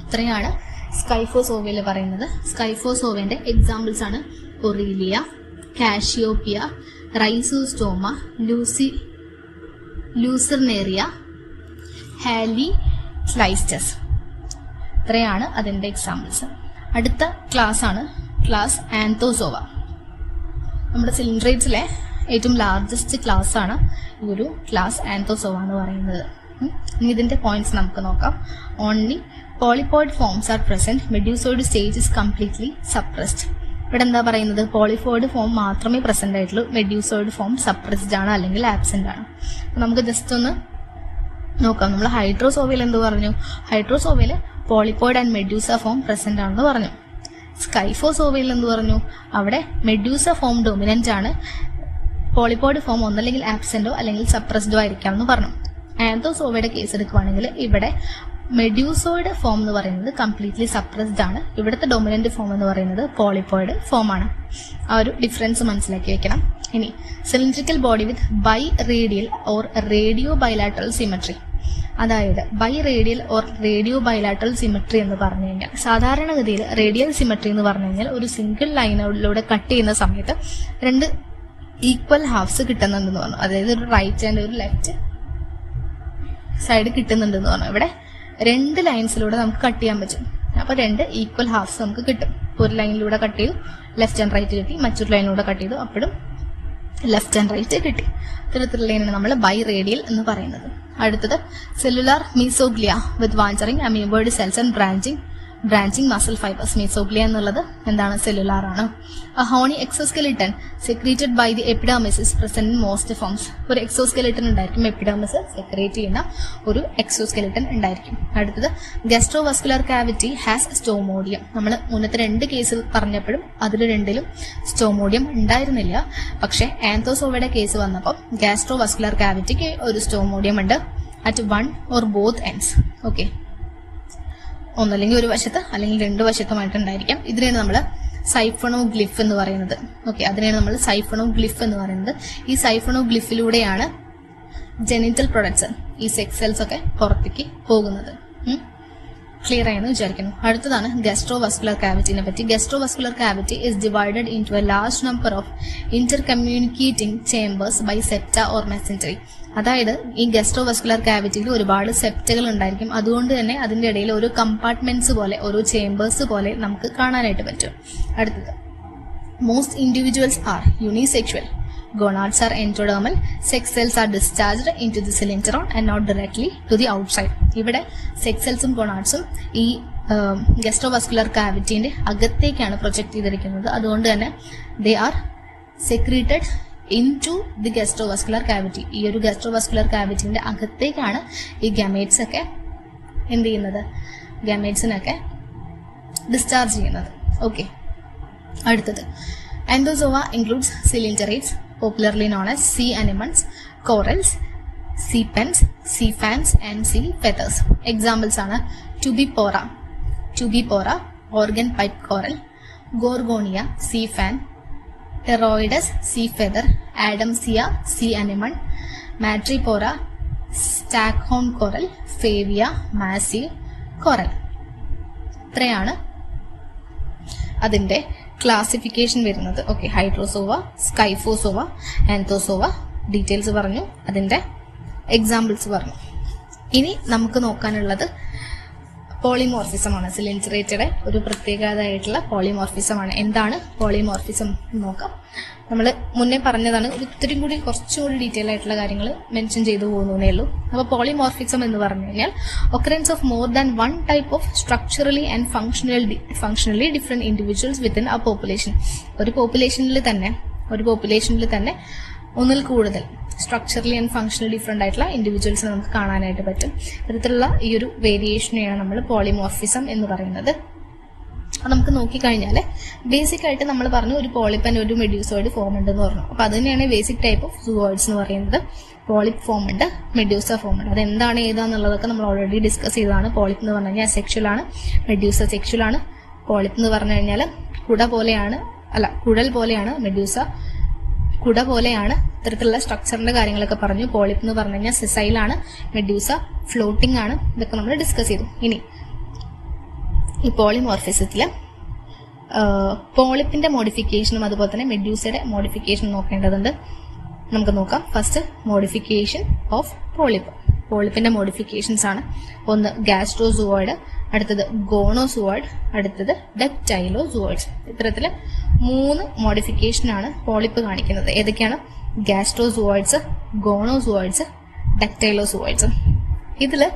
ഇത്രയാണ് സ്കൈഫോസോവയിൽ പറയുന്നത്. സ്കൈഫോസോവന്റെ എക്സാമ്പിൾസ് ആണ് ഒറീലിയ, കാഷിയോപ്പിയ, റൈസോസ്റ്റോമ, ലൂസിർനേറിയ, ഹാലിക്ലൈസ്റ്റസ്. ഇത്രയാണ് അതിന്റെ എക്സാമ്പിൾസ്. അടുത്ത ക്ലാസ് ആണ് ക്ലാസ് ആന്തോസോവ. നമ്മുടെ സിലിൻഡ്രേറ്റ്സിലെ ഏറ്റവും ലാർജസ്റ്റ് ക്ലാസ് ആണ് ഈ ഒരു ക്ലാസ് ആന്തോസോവ എന്ന് പറയുന്നത്. ഇനി ഇതിന്റെ പോയിന്റ്സ് നമുക്ക് നോക്കാം. Only polypoid forms are present. Medusoid stage is completely suppressed. ഇവിടെ എന്താ പറയുന്നത്? പോളിപ്പോയിഡ് ഫോം മാത്രമേ പ്രസന്റ് ആയിട്ടുള്ളൂ. മെഡ്യൂസോയിഡ് ഫോം സപ്രസ്ഡ് ആണ് അല്ലെങ്കിൽ ആബ്സെന്റ് ആണ്. നമുക്ക് ജസ്റ്റ് ഒന്ന് നോക്കാം. നമ്മൾ ഹൈഡ്രോസോവയിൽ എന്ത് പറഞ്ഞു? ഹൈഡ്രോസോവയിൽ polypoid and medusa form present ആണെന്ന് പറഞ്ഞു. സ്കൈഫോസോവയിൽ എന്ത് പറഞ്ഞു? അവിടെ മെഡ്യൂസ ഫോം ഡൊമിനന്റ് ആണ്. പോളിപ്പോയിഡ് ഫോം ഒന്നല്ലെങ്കിൽ ആബ്സെന്റോ അല്ലെങ്കിൽ സപ്രസ്ഡോ ആയിരിക്കാം എന്ന് പറഞ്ഞു. ആന്തോസോവയുടെ കേസ് എടുക്കുവാണെങ്കിൽ ഇവിടെ മെഡ്യൂസോയിഡ് ഫോം എന്ന് പറയുന്നത് കംപ്ലീറ്റ്ലി സപ്രസ്ഡ് ആണ്. ഇവിടുത്തെ ഡൊമിനന്റ് ഫോം എന്ന് പറയുന്നത് പോളിപ്പോയിഡ് ഫോം ആണ്. ആ ഒരു ഡിഫറൻസ് മനസ്സിലാക്കി വെക്കണം. ഇനി cylindrical body with biradial or radio bilateral symmetry. അതായത് biradial or radio bilateral symmetry എന്ന് പറഞ്ഞു കഴിഞ്ഞാൽ സാധാരണഗതിയിൽ റേഡിയൽ സിമെട്രി എന്ന് പറഞ്ഞു കഴിഞ്ഞാൽ ഒരു സിംഗിൾ ലൈനിലൂടെ കട്ട് ചെയ്യുന്ന സമയത്ത് 2 ഈക്വൽ ഹാഫ്സ് കിട്ടുന്നുണ്ടെന്ന് പറഞ്ഞു. അതായത് ഒരു റൈറ്റ് ആൻഡ് ഒരു ലെഫ്റ്റ് സൈഡ് കിട്ടുന്നുണ്ടെന്ന് പറഞ്ഞു. ഇവിടെ 2 ലൈൻസിലൂടെ നമുക്ക് കട്ട് ചെയ്യാൻ പറ്റും. അപ്പൊ 2 ഈക്വൽ ഹാഫ്സ് നമുക്ക് കിട്ടും. ഒരു ലൈനിലൂടെ കട്ട് ചെയ്തു, ലെഫ്റ്റ് ആൻഡ് റൈറ്റ് കിട്ടി. മറ്റൊരു ലൈനിലൂടെ കട്ട് ചെയ്തു, അപ്പോഴും ലെഫ്റ്റ് ആൻഡ് റൈറ്റ് കിട്ടി. ഇത്തരത്തിലുള്ളതിനാണ് നമ്മൾ ബൈ റേഡിയൽ എന്ന് പറയുന്നത്. അടുത്തത് cellular mesoglea with wandering amoeboid cells and branching muscle fibres. Mesoglea എന്നുള്ളത് എന്താണ്? സെല്ലുലാർ ആണ്. Horny exoskeleton secreted by the epidermis is present in most forms. ഒരു എക്സോസ്കെലിറ്റൻ ഉണ്ടായിരിക്കും, എപ്പിഡെർമിസ് സെക്രീറ്റ് ചെയ്യുന്ന ഒരു എക്സോസ്കെലിറ്റൻ ഉണ്ടായിരിക്കും. അടുത്തത് ഗാസ്ട്രോവസ്കുലർ കാവിറ്റി ഹാസ് സ്റ്റോമോഡിയം. നമ്മൾ മുന്നത്തെ 2 കേസ് പറഞ്ഞപ്പോഴും അതിൽ 2ലും സ്റ്റോമോഡിയം ഉണ്ടായിരുന്നില്ല. പക്ഷെ ആന്തോസോവയുടെ കേസ് വന്നപ്പോൾ ഗാസ്ട്രോവസ്കുലർ കാവിറ്റിക്ക് ഒരു സ്റ്റോമോഡിയം ഉണ്ട് at 1 or both ends. Okay, ഒന്നല്ലെങ്കിൽ ഒരു വശത്ത് അല്ലെങ്കിൽ 2 വശത്തുമായിട്ടുണ്ടായിരിക്കാം. ഇതിനെയാണ് നമ്മൾ സൈഫണോഗ്ലിഫ് എന്ന് പറയുന്നത്. ഓക്കെ, അതിനെയാണ് നമ്മൾ സൈഫണോഗ്ലിഫ് എന്ന് പറയുന്നത്. ഈ സൈഫണോഗ്ലിഫിലൂടെയാണ് ജെനിറ്റൽ പ്രൊഡക്ട്സ്, ഈ സെക്സ് സെൽസ് ഒക്കെ പുറത്തേക്ക് പോകുന്നത്. ക്ലിയർ ആയെന്ന് വിചാരിക്കുന്നു. അടുത്തതാണ് ഗാസ്ട്രോവസ്കുലർ കാവിറ്റിനെ പറ്റി. Gastrovascular cavity is divided into a large number of inter communicating chambers by septa or mesentery. അതായത് ഈ ഗാസ്ട്രോവസ്കുലർ കാവിറ്റിയിൽ ഒരുപാട് സെപ്റ്റകൾ ഉണ്ടായിരിക്കും. അതുകൊണ്ട് തന്നെ അതിന്റെ ഇടയിൽ ഓരോ കമ്പാർട്ട്മെന്റ്സ് പോലെ, ഓരോ ചേംബേഴ്സ് പോലെ നമുക്ക് കാണാനായിട്ട് പറ്റും. അടുത്തത് most individuals are unisexual. Gonads are endodermal. Sex cells are discharged into the cylindron and not directly to the outside. ഇവിടെ സെക്സ് സെൽസും ഗൊണാഡ്സും ഈ ഗാസ്ട്രോവസ്കുലർ കാവിറ്റിന്റെ അകത്തേക്കാണ് പ്രൊജക്ട് ചെയ്തിരിക്കുന്നത്. അതുകൊണ്ട് തന്നെ they are secreted into the gastrovascular cavity. ഈ ഒരു ഗാസ്ട്രോവസ്കുലർ കാവിറ്റിന്റെ അകത്തേക്കാണ് ഈ ഗാമേറ്റ്സ് ഒക്കെ എന്ത് ചെയ്യുന്നത്? ഗാമേറ്റ്സിനൊക്കെ ഡിസ്ചാർജ് ചെയ്യുന്നത്. ഓക്കെ, അടുത്തത് Anthozoa includes cylinderates, popularly known as sea anemones, corals, sea pens, sea fans, and sea feathers. Examples are Tubipora, organ pipe coral, Gorgonia, sea fan, Pteroides, sea feather, Adamsia, sea anemone, Madrepora, staghorn coral, Favia, massive coral. ഇത്രയാണ് അതിന്റെ classification വരുന്നത്. Okay, Hydrozoa, Scyphozoa, Anthozoa details പറഞ്ഞു, അതിന്റെ examples പറഞ്ഞു. ഇനി നമുക്ക് നോക്കാനുള്ളത് polymorphism ആണ്. സിലിൻഡറേറ്റഡ് ഒരു പ്രത്യേകതയായിട്ടുള്ള പോളിമോർഫിസം ആണ്. എന്താണ് പോളിമോർഫിസം നോക്കാം. നമ്മൾ മുന്നേ പറഞ്ഞതാണ്, ഒത്തിരി കൂടി കുറച്ചുകൂടി ഡീറ്റെയിൽ ആയിട്ടുള്ള കാര്യങ്ങൾ മെൻഷൻ ചെയ്തു പോകുന്നേ ഉള്ളൂ. അപ്പോൾ പോളിമോർഫിസം എന്ന് പറഞ്ഞു കഴിഞ്ഞാൽ occurrence of more than 1 type of structurally and functionally different individuals within ആ പോപ്പുലേഷൻ. ഒരു പോപ്പുലേഷനിൽ തന്നെ ഒന്നിൽ കൂടുതൽ സ്ട്രക്ചറലി ആൻഡ് ഫങ്ഷണലി ഡിഫറെന്റ് ആയിട്ടുള്ള ഇൻഡിവിജ്വൽസ് നമുക്ക് കാണാനായിട്ട് പറ്റും. ഇത്തരത്തിലുള്ള ഈ ഒരു വേരിയേഷനെയാണ് നമ്മൾ പോളിമോർഫിസം എന്ന് പറയുന്നത്. അത് നമുക്ക് നോക്കിക്കഴിഞ്ഞാൽ ബേസിക് ആയിട്ട് നമ്മൾ പറഞ്ഞു ഒരു പോളിപ്പ് ഒരു മെഡ്യൂസോയിഡ് ഫോം ഉണ്ടെന്ന് പറഞ്ഞു. അപ്പൊ അത് തന്നെയാണ് ബേസിക് ടൈപ്പ് ഓഫ് സൂവോയിഡ്സ് എന്ന് പറയുന്നത്. പോളിപ്പ് ഫോം ഉണ്ട്, മെഡ്യൂസ ഫോം ഉണ്ട്. അതെന്താണ് ഏതാന്നുള്ളതൊക്കെ നമ്മൾ ഓൾറെഡി ഡിസ്കസ് ചെയ്തതാണ്. പോളിപ്പ് എന്ന് പറഞ്ഞു കഴിഞ്ഞാൽ അസെക്ഷൽ ആണ്, മെഡ്യൂസ സെക്ഷൽ ആണ്. പോളിപ്പ് എന്ന് പറഞ്ഞു കഴിഞ്ഞാൽ കുഴൽ പോലെയാണ്, മെഡ്യൂസ കുട പോലെയാണ്. ഇത്തരത്തിലുള്ള സ്ട്രക്ചറിന്റെ കാര്യങ്ങളൊക്കെ പറഞ്ഞു. പോളിപ്പ് എന്ന് പറഞ്ഞു കഴിഞ്ഞാൽ സെസൈലാണ്, മെഡ്യൂസ ഫ്ലോട്ടിംഗ് ആണ്. ഇതൊക്കെ നമ്മൾ ഡിസ്കസ് ചെയ്തു. ഇനി ഈ പോളിമോർഫിസത്തില് പോളിപ്പിന്റെ മോഡിഫിക്കേഷനും അതുപോലെ തന്നെ മെഡ്യൂസയുടെ മോഡിഫിക്കേഷനും നോക്കേണ്ടതുണ്ട്. നമുക്ക് നോക്കാം. First modification of polyp. പോളിപ്പിന്റെ മോഡിഫിക്കേഷൻസ് ആണ്. ഒന്ന് ഗാസ്ട്രോസൂവോയിഡ്, അടുത്തത് ഗോണോസൂവോയിഡ്, അടുത്തത് ഡക്ടൈലോസൂവോയിഡ്സ്. ഇത്തരത്തില് 3 മോഡിഫിക്കേഷനാണ് പോളിപ്പ് കാണിക്കുന്നത്. ഏതൊക്കെയാണ്? ഗാസ്ട്രോസൂവോയിഡ്സ്, ഗോണോസൂവോയിഡ്സ്, ഡക്ടൈലോസൂവോയിഡ്സ്. ഇതില്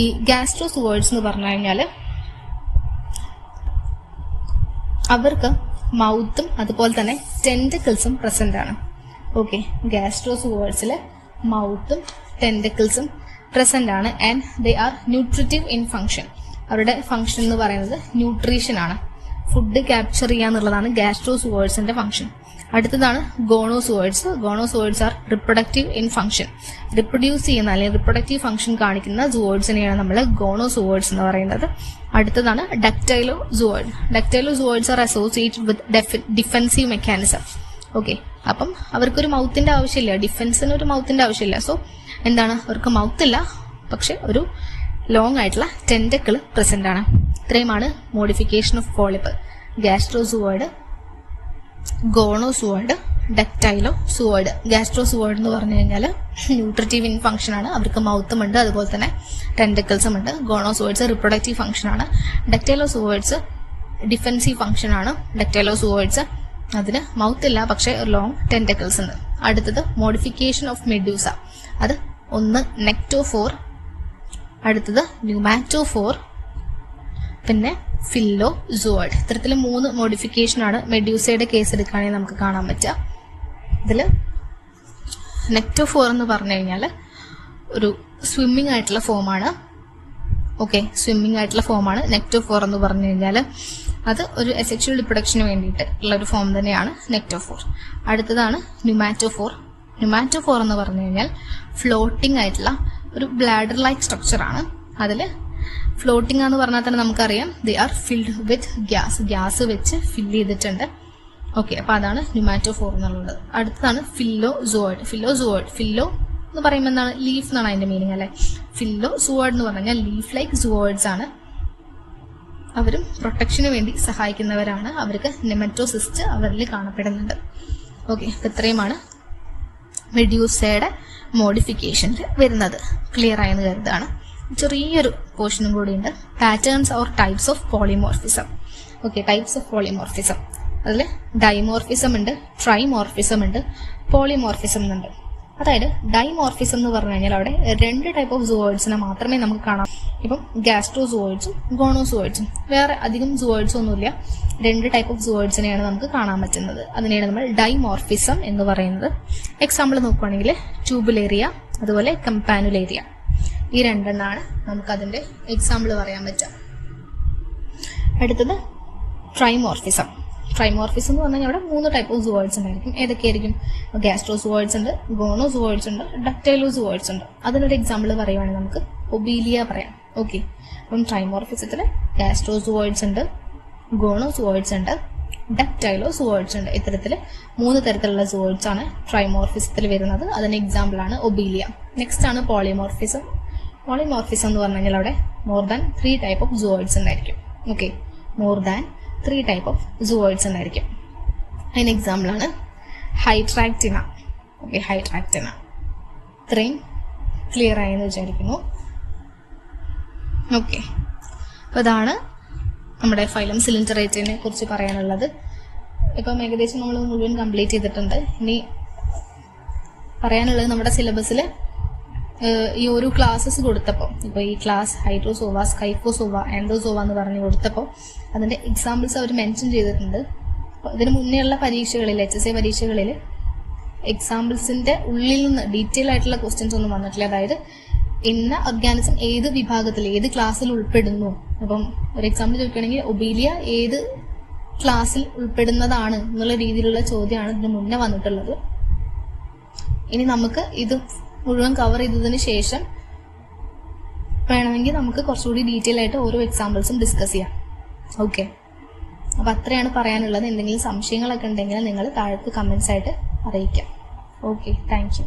ഈ ഗാസ്ട്രോസൂവോയിഡ്സ് എന്ന് പറഞ്ഞു കഴിഞ്ഞാൽ അവർക്ക് മൗത്തും അതുപോലെ തന്നെ ടെന്റക്കിൾസും പ്രസന്റ് ആണ്. ഓക്കെ, ഗാസ്ട്രോസൂവോയിഡ്സിൽ മൗത്തും ടെന്റക്കിൾസും പ്രസന്റ് ആണ്. And they are nutritive in function. അവരുടെ ഫംഗ്ഷൻ എന്ന് പറയുന്നത് ന്യൂട്രീഷൻ ആണ്, ഫുഡ് ക്യാപ്ചർ ചെയ്യാന്നുള്ളതാണ് ഗാസ്ട്രോസൂവോയിഡ്സിന്റെ ഫംഗ്ഷൻ. അടുത്തതാണ് gonozooids. Gonozooids are reproductive in function. Reproduce ചെയ്യുന്ന അല്ലെങ്കിൽ റിപ്രൊഡക്റ്റീവ് ഫംഗ്ഷൻ കാണിക്കുന്ന സൂവോയിഡ്സിനെയാണ് നമ്മൾ ഗോണോസൂവോയിഡ്സ് എന്ന് പറയുന്നത്. അടുത്തതാണ് dactylozooid. Dactylozooids are associated with defensive mechanism. Okay, അപ്പം അവർക്കൊരു മൗത്തിന്റെ ആവശ്യമില്ല, ഡിഫെൻസിന് ഒരു മൗത്തിന്റെ ആവശ്യമില്ല. സോ എന്താണ്, അവർക്ക് മൗത്ത് ഇല്ല, പക്ഷെ ഒരു ലോങ് ആയിട്ടുള്ള ടെന്റക്കിൾ പ്രസന്റ് ആണ്. ഇത്രയുമാണ് മോഡിഫിക്കേഷൻ ഓഫ് പോളിപ്പ്. ഗാസ്ട്രോസൂവോയിഡ്, ഗോണോസൂവോയിഡ്, ഡക്റ്റൈലോ സുവേർഡ്. ഗാസ്ട്രോ സുവേർഡ് എന്ന് പറഞ്ഞു കഴിഞ്ഞാൽ ന്യൂട്രിറ്റീവ് ഇൻ ഫംഗ്ഷൻ ആണ്, അവർക്ക് മൗത്തും ഉണ്ട്, അതുപോലെ തന്നെ ടെൻറ്റിക്കിൾസും ഉണ്ട്. ഗോണോസുവേർഡ്സ് റിപ്രൊഡക്റ്റീവ് ഫംഗ്ഷൻ ആണ്. ഡക്റ്റൈലോ സുവേർഡ്സ് ഡിഫെൻസീവ് ഫംഗ്ഷൻ ആണ്. ഡക്റ്റൈലോ സുവേർഡ്സ് അതിന് മൗത്ത് ഇല്ല, പക്ഷേ ലോങ് ടെൻറ്റിക്കിൾസ് ഉണ്ട്. അടുത്തത് മോഡിഫിക്കേഷൻ ഓഫ് മെഡ്യൂസ, അത് ഒന്ന് നെക്ടോഫോർ, അടുത്തത് ന്യൂമാറ്റോഫോർ, പിന്നെ ഫില്ലോ സുവേർഡ്. ഇത്തരത്തിൽ 3 മോഡിഫിക്കേഷൻ ആണ് മെഡ്യൂസയുടെ കേസ് എടുക്കുകയാണെങ്കിൽ നമുക്ക് കാണാൻ പറ്റുക. ഇതിൽ നെക്ടോഫോർ എന്ന് പറഞ്ഞു കഴിഞ്ഞാൽ ഒരു സ്വിമ്മിങ് ആയിട്ടുള്ള ഫോമാണ്. ഓക്കെ, സ്വിമ്മിങ് ആയിട്ടുള്ള ഫോമാണ് നെക്ടോഫോർ എന്ന് പറഞ്ഞു കഴിഞ്ഞാൽ. അത് ഒരു അസെക്ഷൽ റിപ്രൊഡക്ഷന് വേണ്ടിയിട്ട് ഉള്ള ഒരു ഫോം തന്നെയാണ് നെക്ടോഫോർ. അടുത്തതാണ് ന്യൂമാറ്റോഫോർ. ന്യൂമാറ്റോഫോർ എന്ന് പറഞ്ഞു കഴിഞ്ഞാൽ ഫ്ലോട്ടിംഗ് ആയിട്ടുള്ള ഒരു ബ്ലാഡർ ലൈക്ക് സ്ട്രക്ചറാണ്. അതിൽ ഫ്ലോട്ടിംഗ് എന്ന് പറഞ്ഞാൽ തന്നെ നമുക്കറിയാം they are filled with gas വെച്ച് ഫില്ല് ചെയ്തിട്ടുണ്ട്. ഓക്കെ, അപ്പോൾ അതാണ് ന്യൂമാറ്റോഫോർ എന്നുള്ളത്. അടുത്തതാണ് ഫില്ലോ സുവേർഡ്. ഫില്ലോ എന്ന് പറയുമ്പോൾ എന്താണ്, ലീഫ് എന്നാണ് അതിന്റെ മീനിങ് അല്ലെ. ഫില്ലോ സുവേർഡ് എന്ന് പറഞ്ഞു കഴിഞ്ഞാൽ ലീഫ് ലൈക്ക് സുവേർഡ്സ് ആണ്. അവരും പ്രൊട്ടക്ഷന് വേണ്ടി സഹായിക്കുന്നവരാണ്. അവർക്ക് നെമറ്റോസിസ്റ്റ് അവരിൽ കാണപ്പെടുന്നുണ്ട്. ഓക്കെ, അപ്പോൾ ഇത്രയുമാണ് മെഡ്യൂസയുടെ മോഡിഫിക്കേഷനിൽ വരുന്നത്. ക്ലിയർ ആയെന്ന് കരുതാണ്. ചെറിയൊരു പോർഷനും കൂടിയുണ്ട്, patterns or types of polymorphism. Okay, types of polymorphism. അതിൽ ഡൈമോർഫിസം ഉണ്ട്, ട്രൈമോർഫിസം ഉണ്ട്, പോളിമോർഫിസം ഉണ്ട്. അതായത് ഡൈമോർഫിസം എന്ന് പറഞ്ഞു കഴിഞ്ഞാൽ അവിടെ 2 ടൈപ്പ് ഓഫ് സുവേർഡ്സിനെ മാത്രമേ നമുക്ക് കാണാം. ഇപ്പം ഗാസ്ട്രോ സുവേർഡ്സും ഗോണോ സുവേർഡ്സും, വേറെ അധികം സുവേർഡ്സ് ഒന്നുമില്ല. 2 ടൈപ്പ് ഓഫ് സുവേർഡ്സിനെയാണ് നമുക്ക് കാണാൻ പറ്റുന്നത്. അതിനെയാണ് നമ്മൾ ഡൈമോർഫിസം എന്ന് പറയുന്നത്. എക്സാമ്പിൾ നോക്കുകയാണെങ്കിൽ ട്യൂബുലേറിയ, അതുപോലെ കമ്പാനുലേറിയ. ഈ 2 എണ്ണമാണ് നമുക്ക് അതിന്റെ എക്സാമ്പിൾ പറയാൻ പറ്റുക. അടുത്തത് ട്രൈമോർഫിസം. ട്രൈമോർഫിസം എന്ന് പറഞ്ഞാൽ അവിടെ 3 ടൈപ്പ് ഓഫ് സുവേർഡ്സ് ഉണ്ടായിരിക്കും. ഏതൊക്കെയായിരിക്കും? ഗാസ്ട്രോ സുവേർഡ്സ് ഉണ്ട്, ഗോണോ സുവേർഡ്സ് ഉണ്ട്, ഡക്റ്റൈലോ സുവേർഡ്സ് ഉണ്ട്. അതിനൊരു എക്സാമ്പിൾ പറയുവാണെങ്കിൽ നമുക്ക് ഒബീലിയ പറയാം. ഓക്കെ, അപ്പം ട്രൈമോർഫിസത്തിൽ ഗാസ്ട്രോ സുവേർഡ്സ് ഉണ്ട്, ഗോണോ സുവേർഡ്സ് ഉണ്ട്, ഡക്റ്റൈലോ സുവേർഡ്സ് ഉണ്ട്. ഇത്തരത്തിൽ 3 തരത്തിലുള്ള സുവേർഡ്സ് ആണ് ട്രൈമോർഫിസത്തിൽ വരുന്നത്. അതിന് എക്സാമ്പിൾ ആണ് ഒബീലിയ. നെക്സ്റ്റ് ആണ് പോളിമോർഫിസം. പോളിമോർഫിസം എന്ന് പറഞ്ഞു കഴിഞ്ഞാൽ അവിടെ more than 3 type of zooids ഉണ്ടായിരിക്കും. Okay, more than 3 type of zooids ഉണ്ടായിരിക്കും. അതിന് എക്സാമ്പിൾ ആണ് ഹൈട്രാക്റ്റിന. ഓക്കെ, ഹൈട്രാക്റ്റിന. ഇത്രയും ക്ലിയർ ആയെന്ന് വിചാരിക്കുന്നു. ഓക്കെ, അപ്പോൾ അതാണ് നമ്മുടെ ഫൈലം സിലിണ്ടറേറ്റിനെ കുറിച്ച് പറയാനുള്ളത്. ഇപ്പം ഏകദേശം നമ്മൾ മുഴുവൻ കംപ്ലീറ്റ് ചെയ്തിട്ടുണ്ട്. ഇനി പറയാനുള്ളത് നമ്മുടെ സിലബസിൽ ഈ ഒരു ക്ലാസ്സസ് കൊടുത്തപ്പോൾ, ഇപ്പോൾ ഈ ക്ലാസ് ഹൈഡ്രോസോവ, സ്കൈഫോസോവ, ആൻഡോസോവ എന്ന് പറഞ്ഞു കൊടുത്തപ്പോൾ അതിന്റെ എക്സാമ്പിൾസ് അവർ മെൻഷൻ ചെയ്തിട്ടുണ്ട്. അപ്പോൾ ഇതിന് മുന്നേ ഉള്ള പരീക്ഷകളിൽ, HSA പരീക്ഷകളിൽ എക്സാമ്പിൾസിന്റെ ഉള്ളിൽ നിന്ന് ഡീറ്റെയിൽ ആയിട്ടുള്ള ക്വസ്റ്റ്യൻസ് ഒന്നും വന്നിട്ടില്ല. അതായത് ഇന്ന ഓർഗാനിസം ഏത് വിഭാഗത്തിൽ, ഏത് ക്ലാസ്സിൽ ഉൾപ്പെടുന്നു. അപ്പം ഒരു എക്സാമ്പിൾ ചോദിക്കുകയാണെങ്കിൽ ഒബീലിയ ഏത് ക്ലാസ്സിൽ ഉൾപ്പെടുന്നതാണ് എന്നുള്ള രീതിയിലുള്ള ചോദ്യമാണ് ഇതിന് മുന്നേ വന്നിട്ടുള്ളത്. ഇനി നമുക്ക് ഇത് മുഴുവൻ കവർ ചെയ്തതിന് ശേഷം വേണമെങ്കിൽ നമുക്ക് കുറച്ചുകൂടി ഡീറ്റെയിൽ ആയിട്ട് ഓരോ എക്സാമ്പിൾസും ഡിസ്കസ് ചെയ്യാം. ഓക്കെ, അപ്പോൾ അത്രയാണ് പറയാനുള്ളത്. എന്തെങ്കിലും സംശയങ്ങളൊക്കെ ഉണ്ടെങ്കിൽ നിങ്ങൾ താഴത്ത് കമൻസ് ആയിട്ട് അറിയിക്കാം. Okay, thank you.